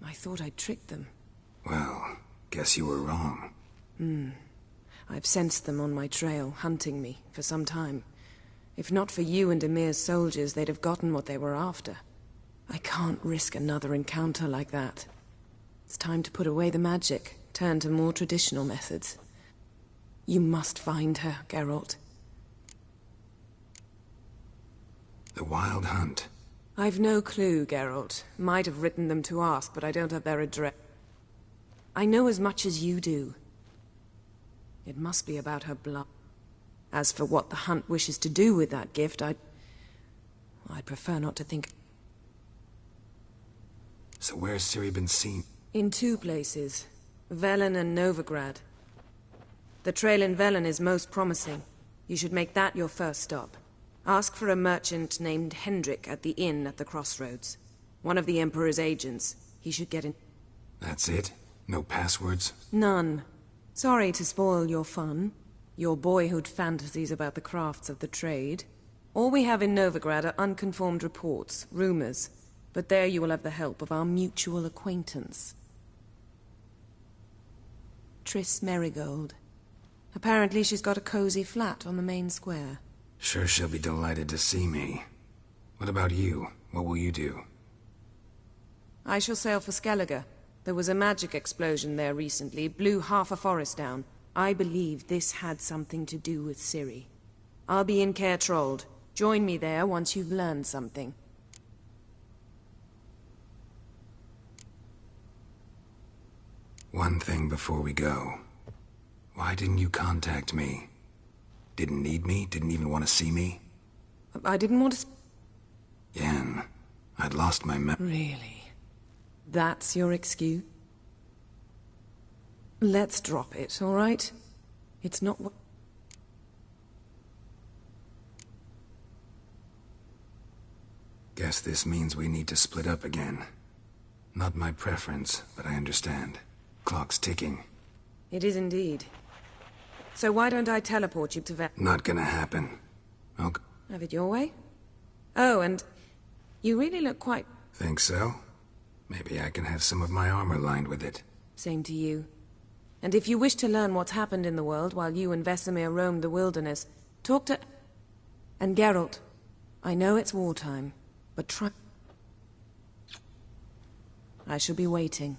I thought I'd tricked them. Well, guess you were wrong. I've sensed them on my trail, hunting me, for some time. If not for you and Emir's soldiers, they'd have gotten what they were after. I can't risk another encounter like that. It's time to put away the magic, turn to more traditional methods. You must find her, Geralt. The Wild Hunt. I've no clue, Geralt. Might have written them to ask, but I don't have their address. I know as much as you do. It must be about her blood. As for what the Hunt wishes to do with that gift, I'd prefer not to think. So where's Ciri been seen? In 2 places. Velen and Novigrad. The trail in Velen is most promising. You should make that your first stop. Ask for a merchant named Hendrik at the inn at the crossroads. One of the Emperor's agents. He should get in. That's it? No passwords? None. Sorry to spoil your fun. Your boyhood fantasies about the crafts of the trade. All we have in Novigrad are unconformed reports, rumors. But there you will have the help of our mutual acquaintance. Triss Merigold. Apparently she's got a cozy flat on the main square. Sure she'll be delighted to see me. What about you? What will you do? I shall sail for Skellige. There was a magic explosion there recently, blew half a forest down. I believe this had something to do with Ciri. I'll be in Caer Trold. Join me there once you've learned something. One thing before we go. Why didn't you contact me? Didn't need me? Didn't even want to see me? I didn't want to... Yen, I'd lost my Really? That's your excuse? Let's drop it, all right? It's not what... Guess this means we need to split up again. Not my preference, but I understand. Clock's ticking. It is indeed. So why don't I teleport you to Not gonna happen. Okay. Have it your way? Oh, and you really look quite... Think so? Maybe I can have some of my armor lined with it. Same to you. And if you wish to learn what's happened in the world while you and Vesemir roamed the wilderness, talk to... And Geralt, I know it's wartime, but try... I shall be waiting.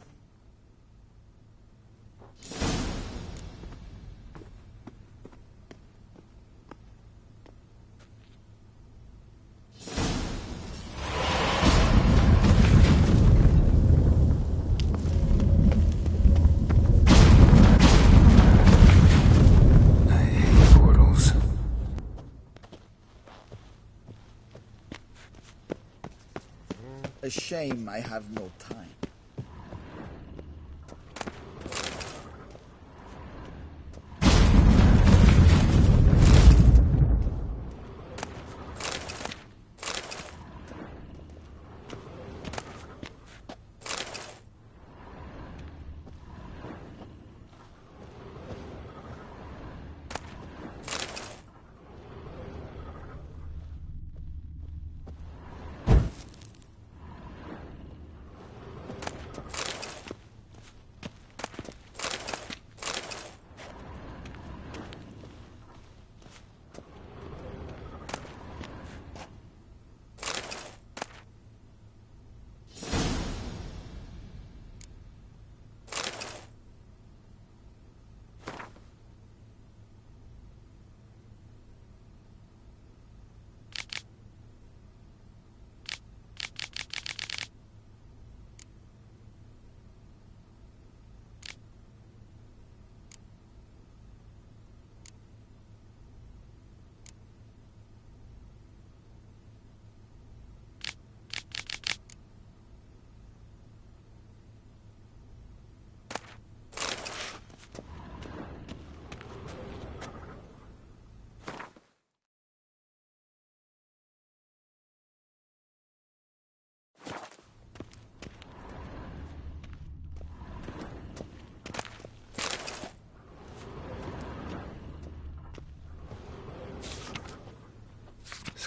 A shame I have no time.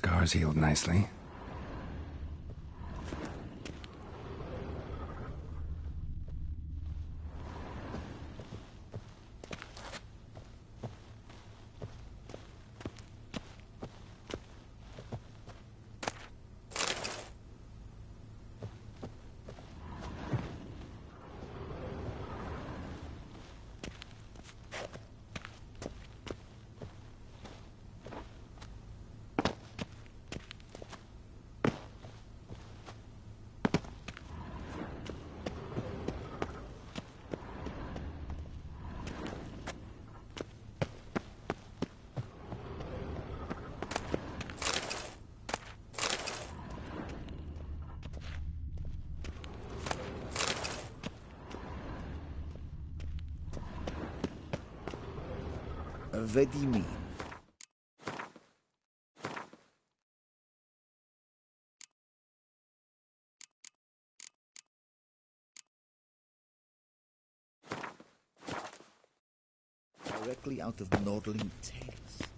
Scars healed nicely. Vedimin. Directly out of Nordling Tales.